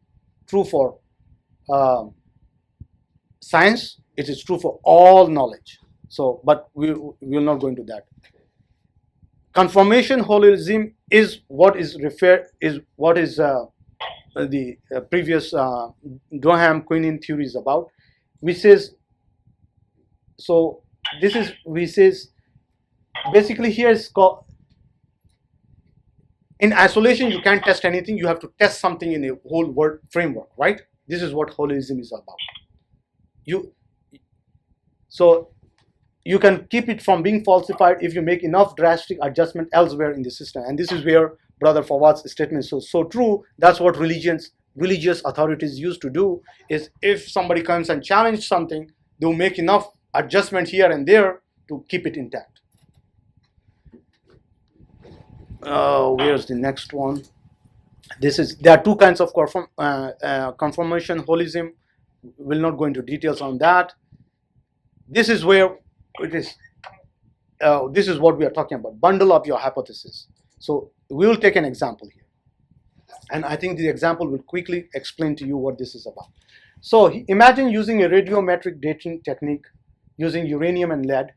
true for science, it is true for all knowledge. So, but we will not go into that. Confirmation holism is what is the previous Duhem Quinin theories about, which says, so this is, we says, basically here is called, in isolation you can't test anything, you have to test something in a whole world framework, right? This is what holism is about. So you can keep it from being falsified if you make enough drastic adjustment elsewhere in the system. And this is where Brother Fawad's statement is so true. That's what religious authorities used to do, is if somebody comes and challenges something, they'll make enough adjustment here and there to keep it intact. Where's the next one? There are two kinds of confirmation holism. We'll not go into details on that. This is where it is. This is what we are talking about. Bundle up your hypothesis. So we will take an example here, and I think the example will quickly explain to you what this is about. So imagine using a radiometric dating technique using uranium and lead.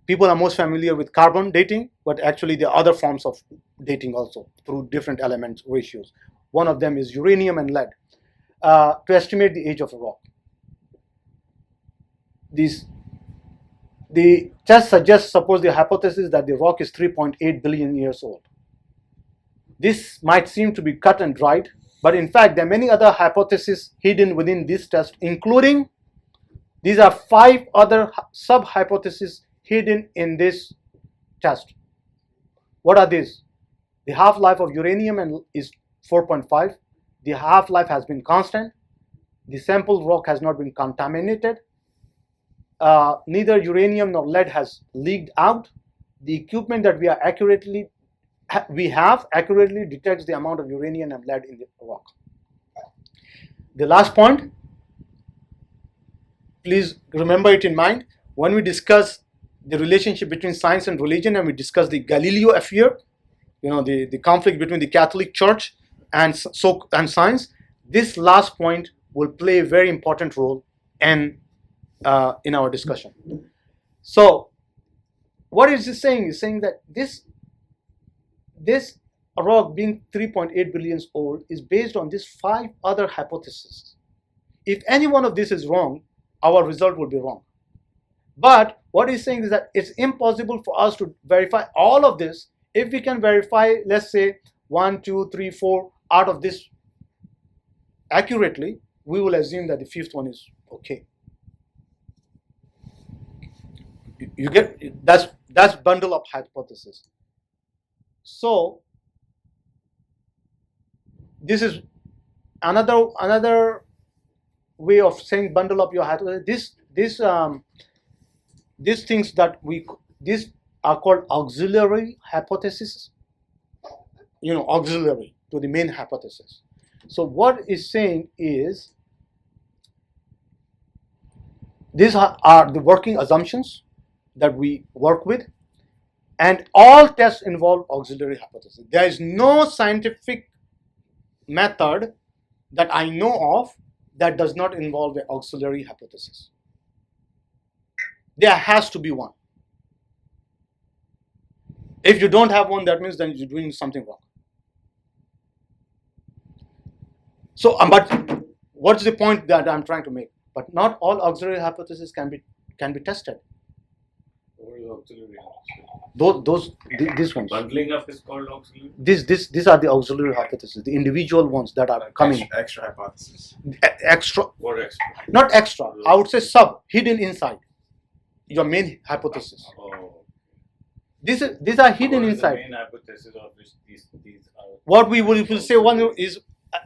People are most familiar with carbon dating, but actually there are other forms of dating also through different element ratios. One of them is uranium and lead to estimate the age of a rock. The test suggests, suppose the hypothesis that the rock is 3.8 billion years old. This might seem to be cut and dried, but in fact there are many other hypotheses hidden within this test, including these are 5 other sub-hypotheses hidden in this test. What are these? The half-life of uranium is 4.5. The half-life has been constant. The sample rock has not been contaminated. Neither uranium nor lead has leaked out. The equipment that we have accurately detects the amount of uranium and lead in the rock. The last point, please remember it in mind when we discuss the relationship between science and religion, and we discuss the Galileo affair, the conflict between the Catholic Church and science. This last point will play a very important role in our discussion. So, what is this saying? It's saying that this rock being 3.8 billion old is based on these 5 other hypotheses. If any one of this is wrong, our result will be wrong. But what he's saying is that it's impossible for us to verify all of this. If we can verify, let's say 1, 2, 3, 4 out of this accurately, we will assume that the 5th one is okay. You get that's bundle up hypothesis. So this is another way of saying bundle up your hypothesis. These things these are called auxiliary hypotheses. Auxiliary to the main hypothesis. So what it's saying is these are the working assumptions that we work with, and all tests involve auxiliary hypothesis. There is no scientific method that I know of that does not involve an auxiliary hypothesis. There has to be one. If you don't have one, that means then you're doing something wrong. So, but what's the point that I'm trying to make? But not all auxiliary hypotheses can be tested. What is auxiliary hypothesis? These ones. Bundling up is called auxiliary? These are the auxiliary hypotheses, the individual ones that are coming. Extra hypothesis. Extra. What extra? Not extra. I would say hidden inside your main hypothesis. Oh. These are hidden What is inside. the main hypothesis of which these are? What we will say one is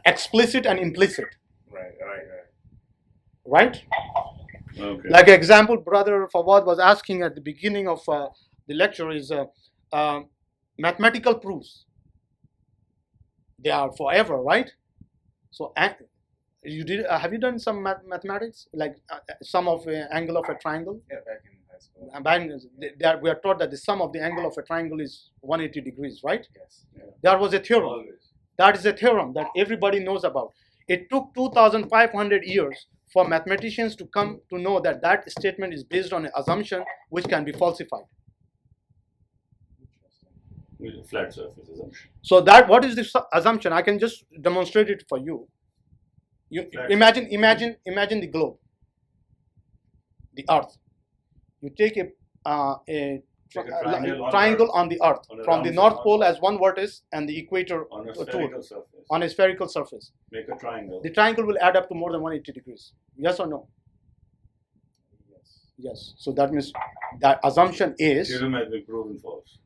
explicit and implicit. Right? Okay. Like example, Brother Fawad was asking at the beginning of the lecture is mathematical proofs. They are forever, right? So have you done some mathematics, like sum of angle of a triangle? Yeah, back in high school. We are taught that the sum of the angle of a triangle is 180 degrees, right? Yes. Yeah. There was a theorem. Always. That is a theorem that everybody knows about. It took 2,500 years for mathematicians to come to know that statement is based on an assumption which can be falsified. Flat surface assumption. So what is the assumption? I can just demonstrate it for you. You imagine the globe, the Earth. You take a triangle on the Earth from the North Pole as one vertex and the equator on a two spherical surface. on a spherical surface. Make a triangle. The triangle will add up to more than 180 degrees. Yes or no? Yes. So that means that assumption is. Theorem has been proven false.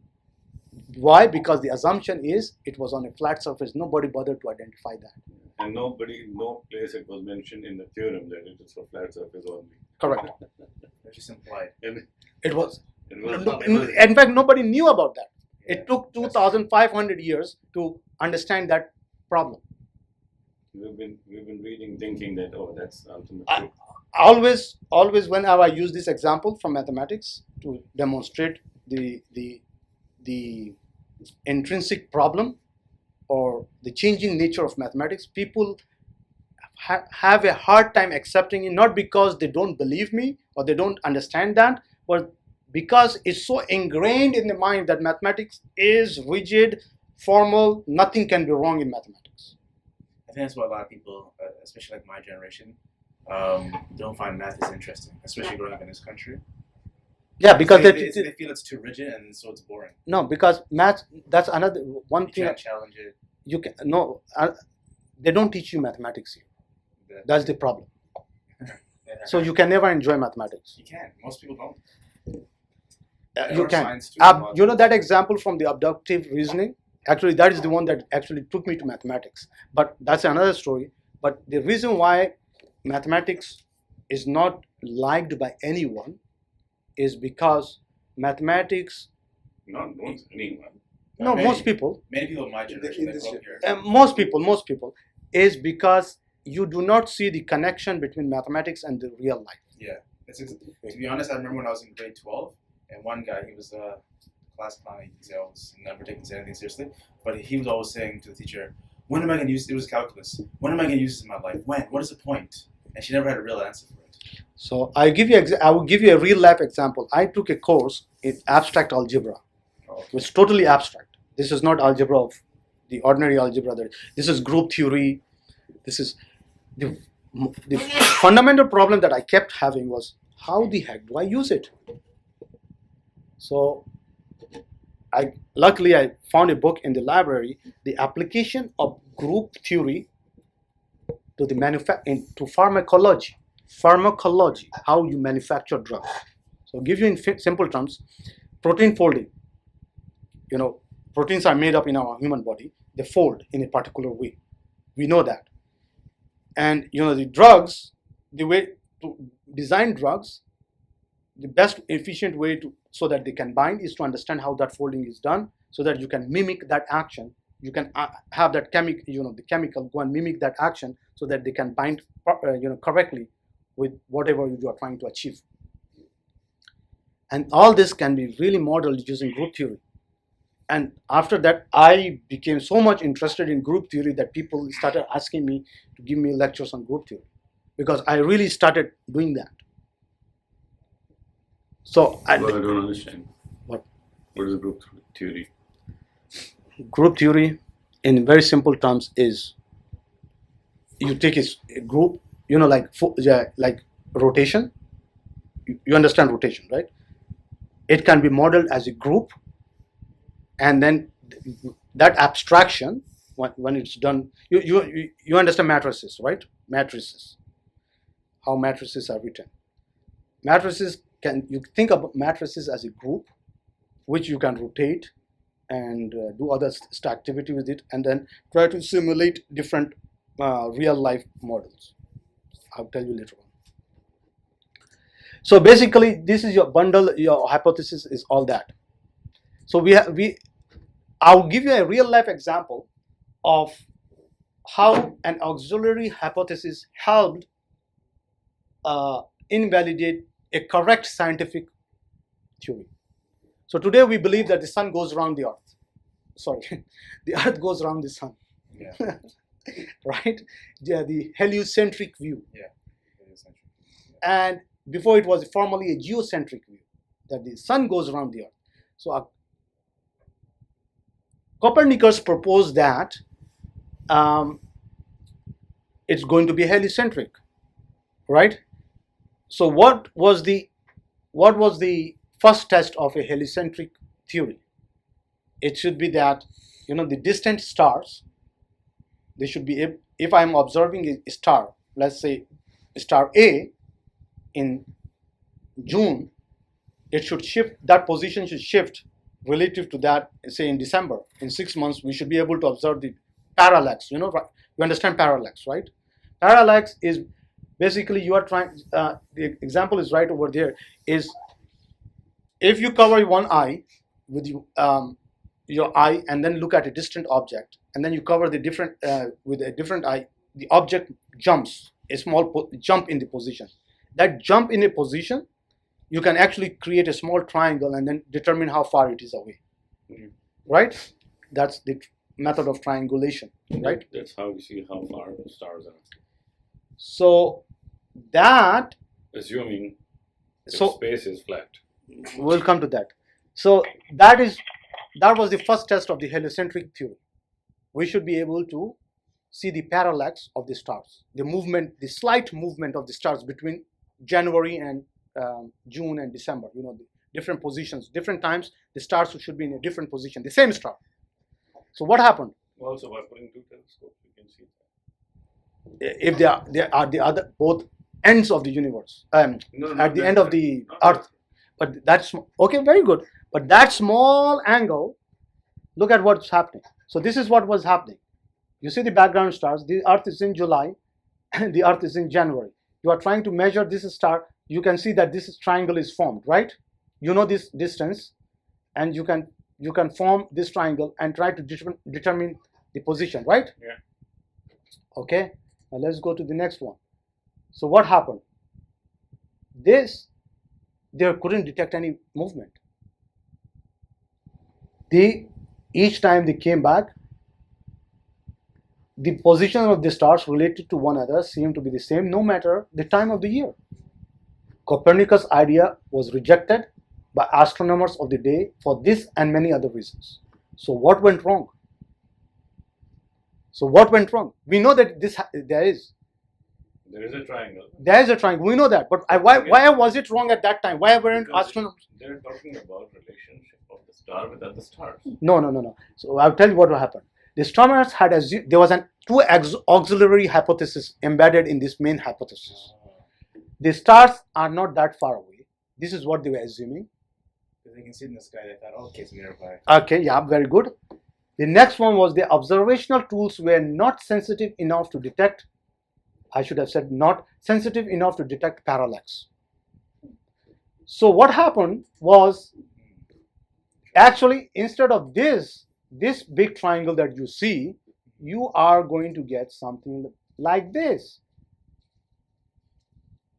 Why? Because the assumption is it was on a flat surface. Nobody bothered to identify that. And no place it was mentioned in the theorem that it is for flat surface only. Correct. That is implied. And It was. it was In fact, nobody knew about that. It took 2,500 years to understand that problem. We've been reading, thinking that that's ultimate I, truth. always whenever I use this example from mathematics to demonstrate the intrinsic problem or the changing nature of mathematics, people have a hard time accepting it, not because they don't believe me or they don't understand that, but because it's so ingrained in the mind that mathematics is rigid, formal, nothing can be wrong in mathematics. I think that's why a lot of people, especially like my generation, don't find math as interesting, especially growing up in this country. Yeah, because they feel it's too rigid and so it's boring. No, because math, that's another one thing. You can't challenge it. You can no, they don't teach you mathematics here. That's the problem. So you can never enjoy mathematics. You can. Most people don't. You can. You know that example from the abductive reasoning? Actually, that is the one that actually took me to mathematics. But that's another story. But the reason why mathematics is not liked by anyone is because mathematics. Not anyone. No, most people. Many people of my generation that grew up here. Most people is because you do not see the connection between mathematics and the real life. Yeah. To be honest, I remember when I was in grade 12, and one guy, he was a class clown. I was never taking anything seriously, but he was always saying to the teacher, when am I going to use, it was calculus, when am I going to use this in my life? When? What is the point? And she never had a real answer for it. So I will give you a real life example. I took a course in abstract algebra. It's totally abstract. This is not algebra of the ordinary algebra. This is group theory. This is the fundamental problem that I kept having was, how the heck do I use it? So luckily I found a book in the library, The Application of Group Theory to to pharmacology, how you manufacture drugs. So give you in simple terms, protein folding. You know, proteins are made up in our human body. They fold in a particular way. We know that. And you know, the drugs, the way to design drugs, the best efficient way so that they can bind is to understand how that folding is done, so that you can mimic that action. You can have that the chemical go and mimic that action so that they can bind correctly with whatever you are trying to achieve. And all this can be really modeled using group theory. And after that, I became so much interested in group theory that people started asking me to give me lectures on group theory, because I really started doing that. So I don't understand. What is group theory? Group theory, in very simple terms, is you take a group, like rotation. You understand rotation, right? It can be modeled as a group, and then that abstraction, when it's done, you understand matrices, right? Matrices, how matrices are written. Matrices, you think about matrices as a group, which you can rotate and do other activity with it, and then try to simulate different real life models. I'll tell you later on. So basically, this is your bundle. Your hypothesis is all that. So I'll give you a real life example of how an auxiliary hypothesis helped invalidate a correct scientific theory. So today we believe that the sun goes around the earth. Sorry, the earth goes around the sun. Yeah. Right? Yeah, the heliocentric view. Yeah. Heliocentric. And before it was formally a geocentric view, that the sun goes around the earth. So Copernicus proposed that it's going to be heliocentric, right? So what was the first test of a heliocentric theory? It should be that the distant stars, they should be, if I'm observing a star, let's say star A in June, it should shift, that position should shift relative to that, say in December. In 6 months, we should be able to observe the parallax. You understand parallax, right? Parallax is basically, you are trying, the example is right over there, is if you cover one eye with your eye and then look at a distant object, and then you cover the different with a different eye, the object jumps a small jump in the position. That jump in a position, you can actually create a small triangle and then determine how far it is away. Mhm. Right? That's the method of triangulation. Right? That's how we see how far the stars are. So that Assuming so space is flat. we'll come to that. So that was the first test of the heliocentric theory. We should be able to see the parallax of the stars, the movement, the slight movement of the stars between January and June and December. You know, the different positions, different times, the stars should be in a different position, the same star. So what happened? Also, by putting two telescopes, you can see that. If they are the other both ends of the universe, No, at the end of the not Earth. But that's okay, very good. But that small angle, look at what's happening. So this is what was happening. You see the background stars. The Earth is in July, and the Earth is in January. You are trying to measure this star. You can see that this triangle is formed, right? You know this distance, and you can form this triangle and try to determine the position, right? Yeah. Okay. Now let's go to the next one. So what happened? They couldn't detect any movement. Each time they came back, the position of the stars related to one another seemed to be the same no matter the time of the year. Copernicus' idea was rejected by astronomers of the day for this and many other reasons. So what went wrong? We know that there is a triangle. There is a triangle. We know that, but why was it wrong at that time? Why weren't Because astronomers? They're talking about relationship of the star with other stars. No. So I'll tell you what happened. The astronomers had assumed there was two auxiliary hypotheses embedded in this main hypothesis. The stars are not that far away. This is what they were assuming. They can see in the sky. They thought, oh, okay, it's nearby. Okay, yeah, very good. The next one was the observational tools were not sensitive enough to detect. I should have said not sensitive enough to detect parallax. So what happened was, actually, instead of this big triangle that you see, you are going to get something like this.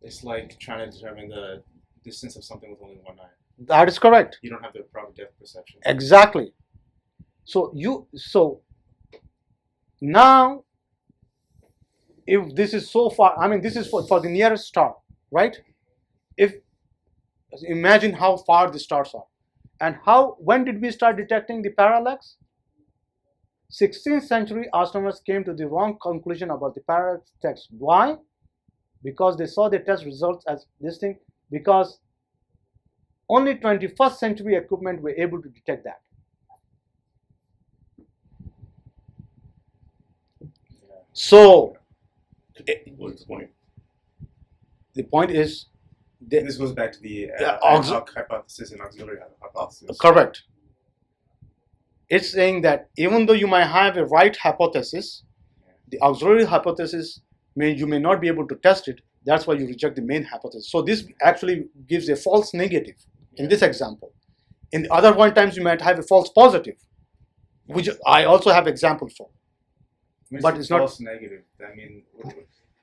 It's like trying to determine the distance of something with only one eye. That is correct. You don't have the proper depth perception. Exactly. So now, if this is so far, I mean, this is for the nearest star, right? Imagine how far the stars are. And when did we start detecting the parallax? 16th century astronomers came to the wrong conclusion about the paratext. Why? Because they saw the test results as this thing, because only 21st century equipment were able to detect that. So, What's the point? the point is, This goes back to the hypothesis and auxiliary hypothesis. correct. It's saying that even though you might have a right hypothesis, the auxiliary hypothesis you may not be able to test it. That's why you reject the main hypothesis. So this actually gives a false negative in this example. In the other one times you might have a false positive, which I also have example for. But it's not false negative. I mean,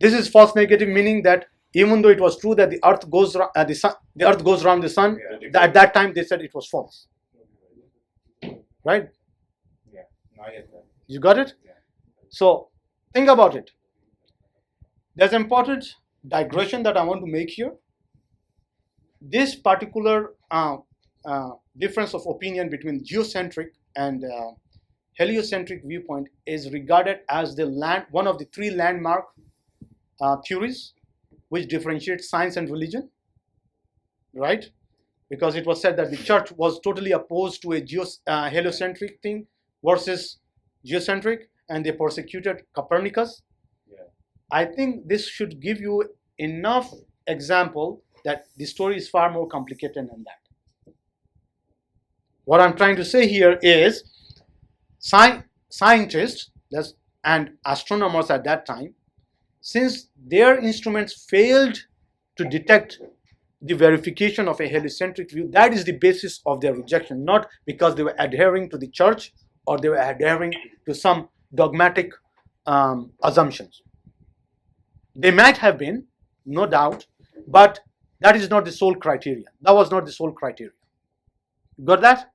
this is false negative, meaning that even though it was true that the Earth goes around the sun, at that time they said it was false. Right? Yeah, no, I get that. You got it? Yeah. So think about it. There's an important digression that I want to make here. This particular difference of opinion between geocentric and heliocentric viewpoint is regarded as one of the three landmark theories which differentiate science and religion, right? Because it was said that the church was totally opposed to a heliocentric thing versus geocentric, and they persecuted Copernicus. Yeah. I think this should give you enough example that the story is far more complicated than that. What I'm trying to say here is scientists and astronomers at that time, since their instruments failed to detect the verification of a heliocentric view. That is the basis of their rejection, not because they were adhering to the church or they were adhering to some dogmatic assumptions. They might have been, no doubt, but that is not the sole criteria. That was not the sole criteria. Got that?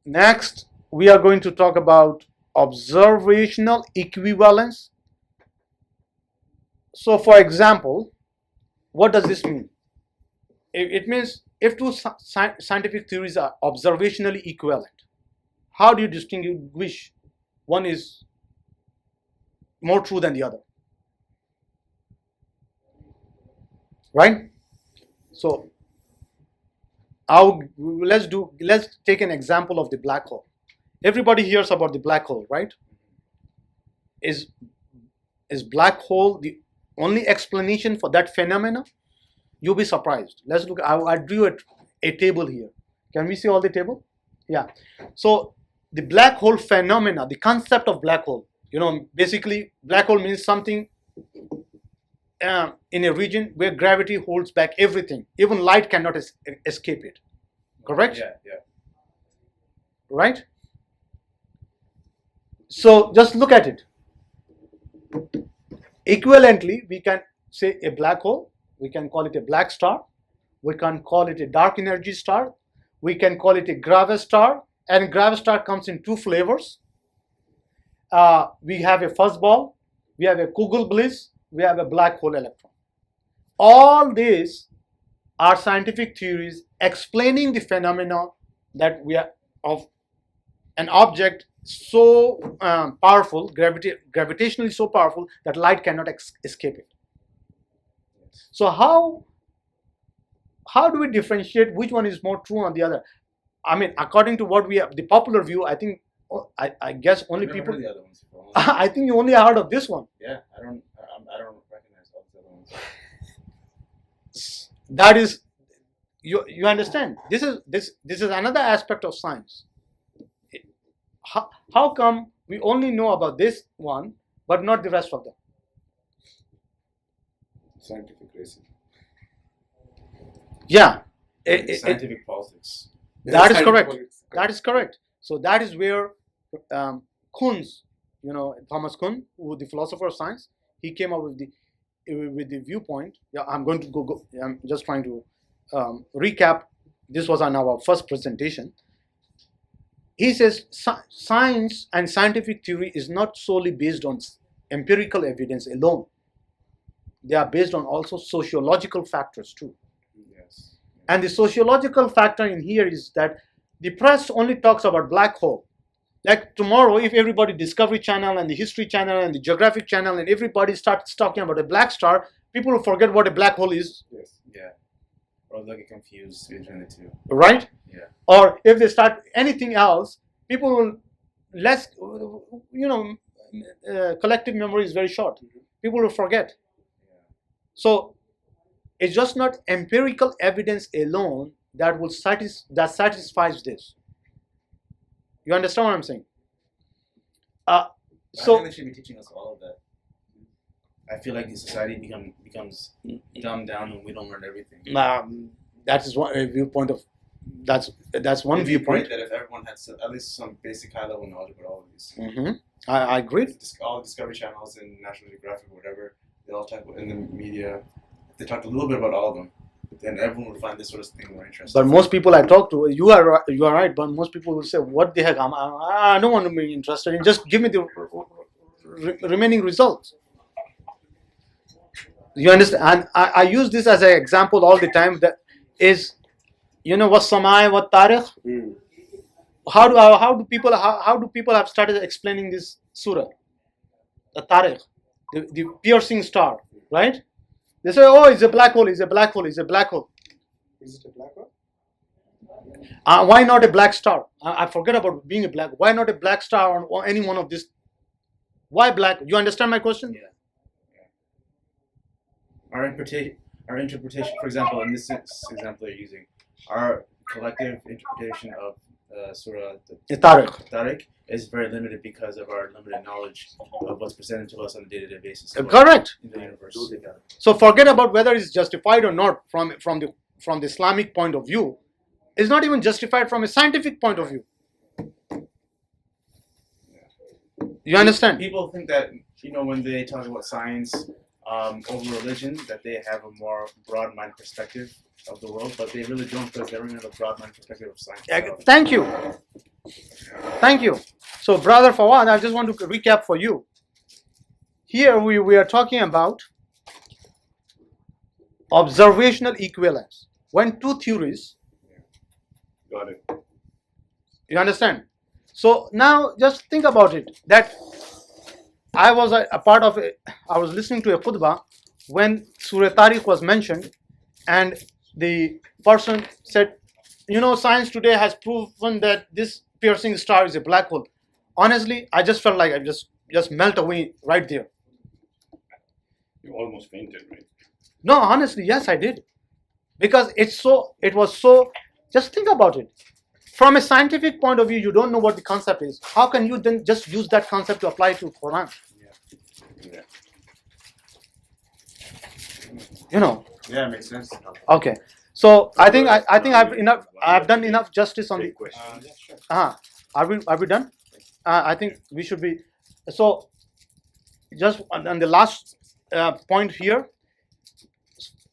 Next, we are going to talk about observational equivalence. So, for example, what does this mean? It means if two scientific theories are observationally equivalent, how do you distinguish one is more true than the other? Right? So, let's take an example of the black hole. Everybody hears about the black hole, right? Is black hole the only explanation for that phenomena? You'll be surprised. Let's look. I drew a table here. Can we see all the table? Yeah. So the black hole phenomena, the concept of black hole, basically black hole means something in a region where gravity holds back everything. Even light cannot escape it. Correct? Yeah. Right? So just look at it. Equivalently, we can say a black hole, we can call it a black star, we can call it a dark energy star, we can call it a gravis star, and gravis star comes in two flavors. We have a fuzzball, we have a Kugelblitz, we have a black hole electron. All these are scientific theories explaining the phenomena that we are of an object so powerful, gravitationally so powerful that light cannot escape it. So how do we differentiate which one is more true on the other? I mean, according to what we have, the popular view, I think, I guess only I've people. heard of the other ones before. I think you only heard of this one. Yeah, I don't recognize all the other ones. That is, you understand? This is another aspect of science. How come we only know about this one, but not the rest of them? Scientific reason. Yeah. Scientific politics. That is Scientific correct. politics. That is correct. So that is where Kuhn's, Thomas Kuhn, who the philosopher of science, he came up with the viewpoint. Yeah, I'm going to go. I'm just trying to recap. This was on our first presentation. He says science and scientific theory is not solely based on empirical evidence alone. They are based on also sociological factors too. Yes. And the sociological factor in here is that the press only talks about black hole. Like tomorrow, if everybody, Discovery Channel and the History Channel and the Geographic Channel and everybody starts talking about a black star, people will forget what a black hole is. Yes. Yeah. Or they'll get confused between the two. Right? Yeah. Or if they start anything else, people will collective memory is very short. People will forget. Yeah. So it's just not empirical evidence alone that satisfies this. You understand what I'm saying? I So think they should be teaching us all of that. I feel like the society becomes dumbed down when we don't learn everything. that is one viewpoint of that's one It'd be viewpoint. great that if everyone had at least some basic high level knowledge about all of these. I agree. All the Discovery Channels and National Geographic or whatever, they all talk in the media. If they talked a little bit about all of them, then everyone would find this sort of thing more interesting. But most people I talk to, you are right. But most people will say, "What the heck? I don't want to be interested in. Just give me the remaining results." You understand? And I use this as an example all the time. That is, what samai, what tarikh. How do people have started explaining this surah, the tarikh, the piercing star, right? They say, "Oh, it's a black hole. It's a black hole. It's a black hole." Is it a black hole? Why not a black star? I forget about being a black. Why not a black star or any one of this? Why black? You understand my question? Yeah. Our interpretation, for example, in this example you're using, collective interpretation of Surah Tariq. is very limited because of our limited knowledge of what's presented to us on a day-to-day basis. Correct. In the universe. So forget about whether it's justified or not from the Islamic point of view. It's not even justified from a scientific point of view. You understand? People think that, when they talk about science over religion, that they have a more broad-minded perspective of the world, but they really don't, because they don't have a broad-minded perspective of science. Thank you. Thank you. So, Brother Fawad, I just want to recap for you. Here we are talking about observational equivalence. When two theories. Got it. You understand? So now just think about it. That I was a part of it. I was listening to a khutbah when Surah Tariq was mentioned, and the person said, science today has proven that this piercing star is a black hole. Honestly, I just felt like I just melt away right there. You almost fainted, right? No, honestly, yes, I did. Because it was so, just think about it. From a scientific point of view, you don't know what the concept is. How can you then just use that concept to apply to Quran? Yeah. Yeah, it makes sense. Okay. So I think I've done enough justice on the question. Yeah, sure. Are we done? I think we should be. So just on the last point here,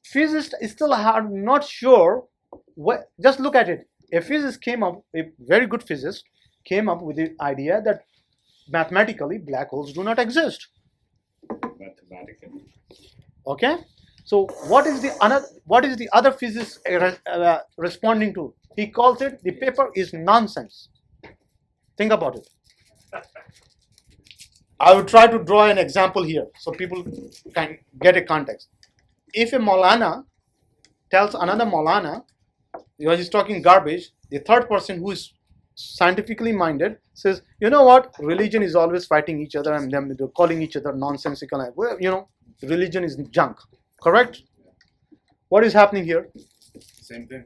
physicists still are not sure. Just look at it. A physicist a very good physicist came up with the idea that mathematically black holes do not exist. Mathematically. Okay. So what is the other physicist responding to? He calls it, the paper is nonsense. Think about it. I will try to draw an example here so people can get a context. If a Maulana tells another Maulana, he's talking garbage, the third person who is scientifically minded says, you know what, religion is always fighting each other and they're calling each other nonsensical. Well, religion is junk. Correct? What is happening here? Same thing.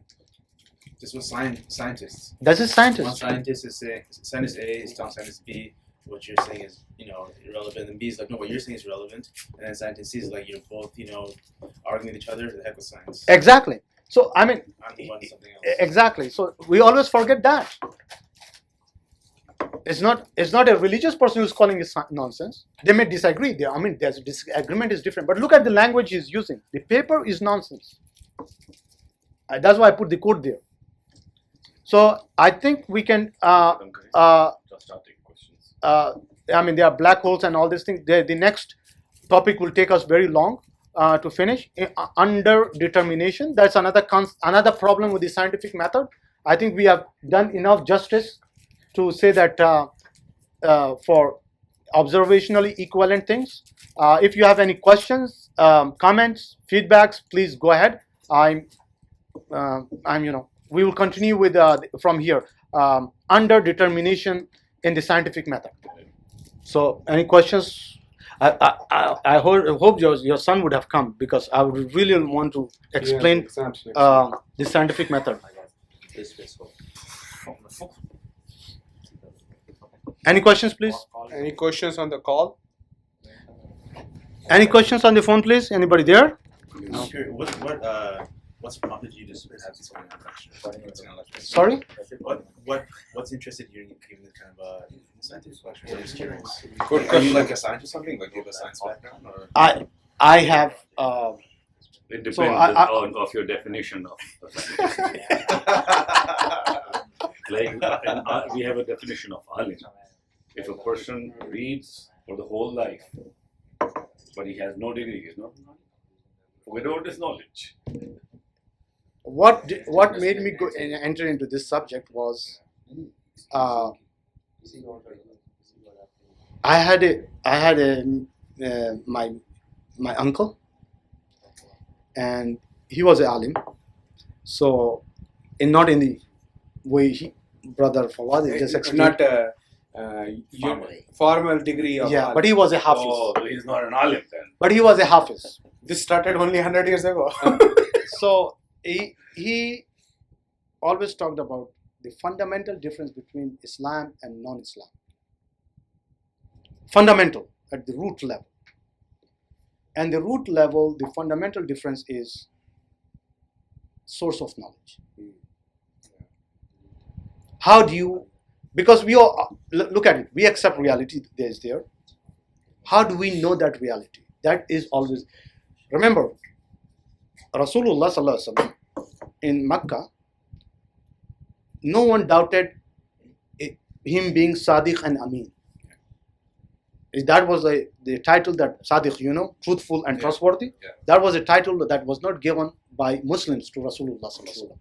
This was scientists. This is scientists. One scientist is saying, scientist A is telling scientist B, what you're saying is, irrelevant, and B is like, no, what you're saying is relevant, and then scientist C is like, you're both, arguing with each other. The heck with science. Exactly. So I mean, I'm the one something else. exactly. So we always forget that. It's not a religious person who's calling it nonsense. They may disagree. There's disagreement is different. But look at the language he's using. The paper is nonsense. That's why I put the quote there. So I think we can. Just starting questions. There are black holes and all these things. The next topic will take us very long to finish. Under determination. That's another problem with the scientific method. I think we have done enough justice to say that for observationally equivalent things. If you have any questions, comments, feedbacks, please go ahead. We will continue with from here under determination in the scientific method. So, any questions? I hope your son would have come because I would really want to explain the scientific method. Any questions, please? Any questions on the call? Any questions on the phone, please? Anybody there? I'm curious, what's prompted you to have this kind of lecture? Sorry? What's interested you in giving this kind of scientific lecture? I'm just curious. Good. Are you like a scientist or something? Like you have a science background? Or? I have. It depends of your definition of science. We have a definition of alim. If a person reads for the whole life, but he has no degree, forget about his knowledge. What made me go and enter into this subject was I had my uncle, and he was an alim. So, not in the way Brother Fawad just explained. Not a formal degree of yeah, alim. but he was a hafiz. Oh, he's not an alim then. But he was a hafiz. This started only 100 years ago. So he always talked about the fundamental difference between Islam and non-Islam. Fundamental, at the root level. And the root level, the fundamental difference is source of knowledge. How do you, because we all, look at it, we accept reality that is there. How do we know that reality? That is always, remember, Rasulullah sallallahu alaihi wasallam in Makkah, no one doubted him being Sadiq and Amin. That was the title that Sadiq, truthful and trustworthy. Yeah. That was a title that was not given by Muslims to Rasulullah sallallahu alaihi wasallam.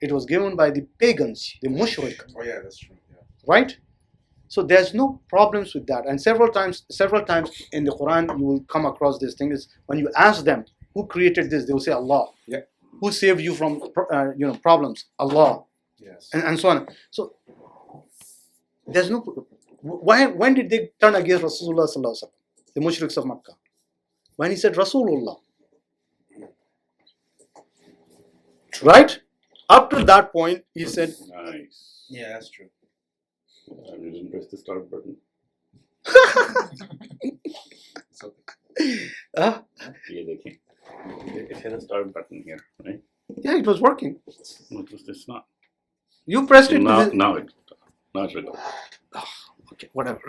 It was given by the pagans, the mushrik. Oh yeah, that's true. Yeah. Right? So there's no problems with that. And several times in the Quran you will come across this thing is when you ask them who created this, they will say Allah. Yeah. Who saved you from problems? Allah. Yes. And so on. So there's no. When did they turn against Rasulullah sallallahu alaihi wasallam, the mushriks of Makkah? When he said Rasulullah. Right? Up to that point, he said. Nice. Yeah, that's true. I didn't press the start button. So, Uh, Yeah, they can. It had a start button here, right? yeah, it was working. What was this not? You pressed it. Now it's recording. Okay, whatever.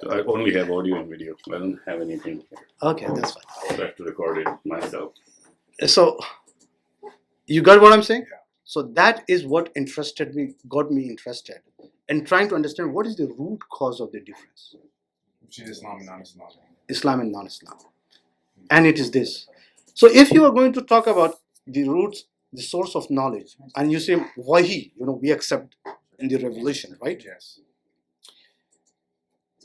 So I only have audio and video. I don't have anything here. Okay, that's fine. So I have to record it myself. So, you got what I'm saying? Yeah. So that is what got me interested in trying to understand what is the root cause of the difference, which is Islam and non-Islam. Islam and non-Islam. And it is this. So if you are going to talk about the roots, the source of knowledge, and you say wahi, we accept in the revelation, right? Yes.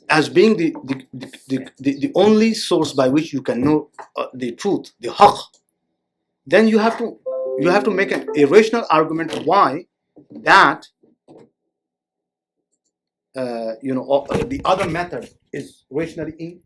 As being the only source by which you can know the truth, the haqq, then you have to make a rational argument why that the other method is rationally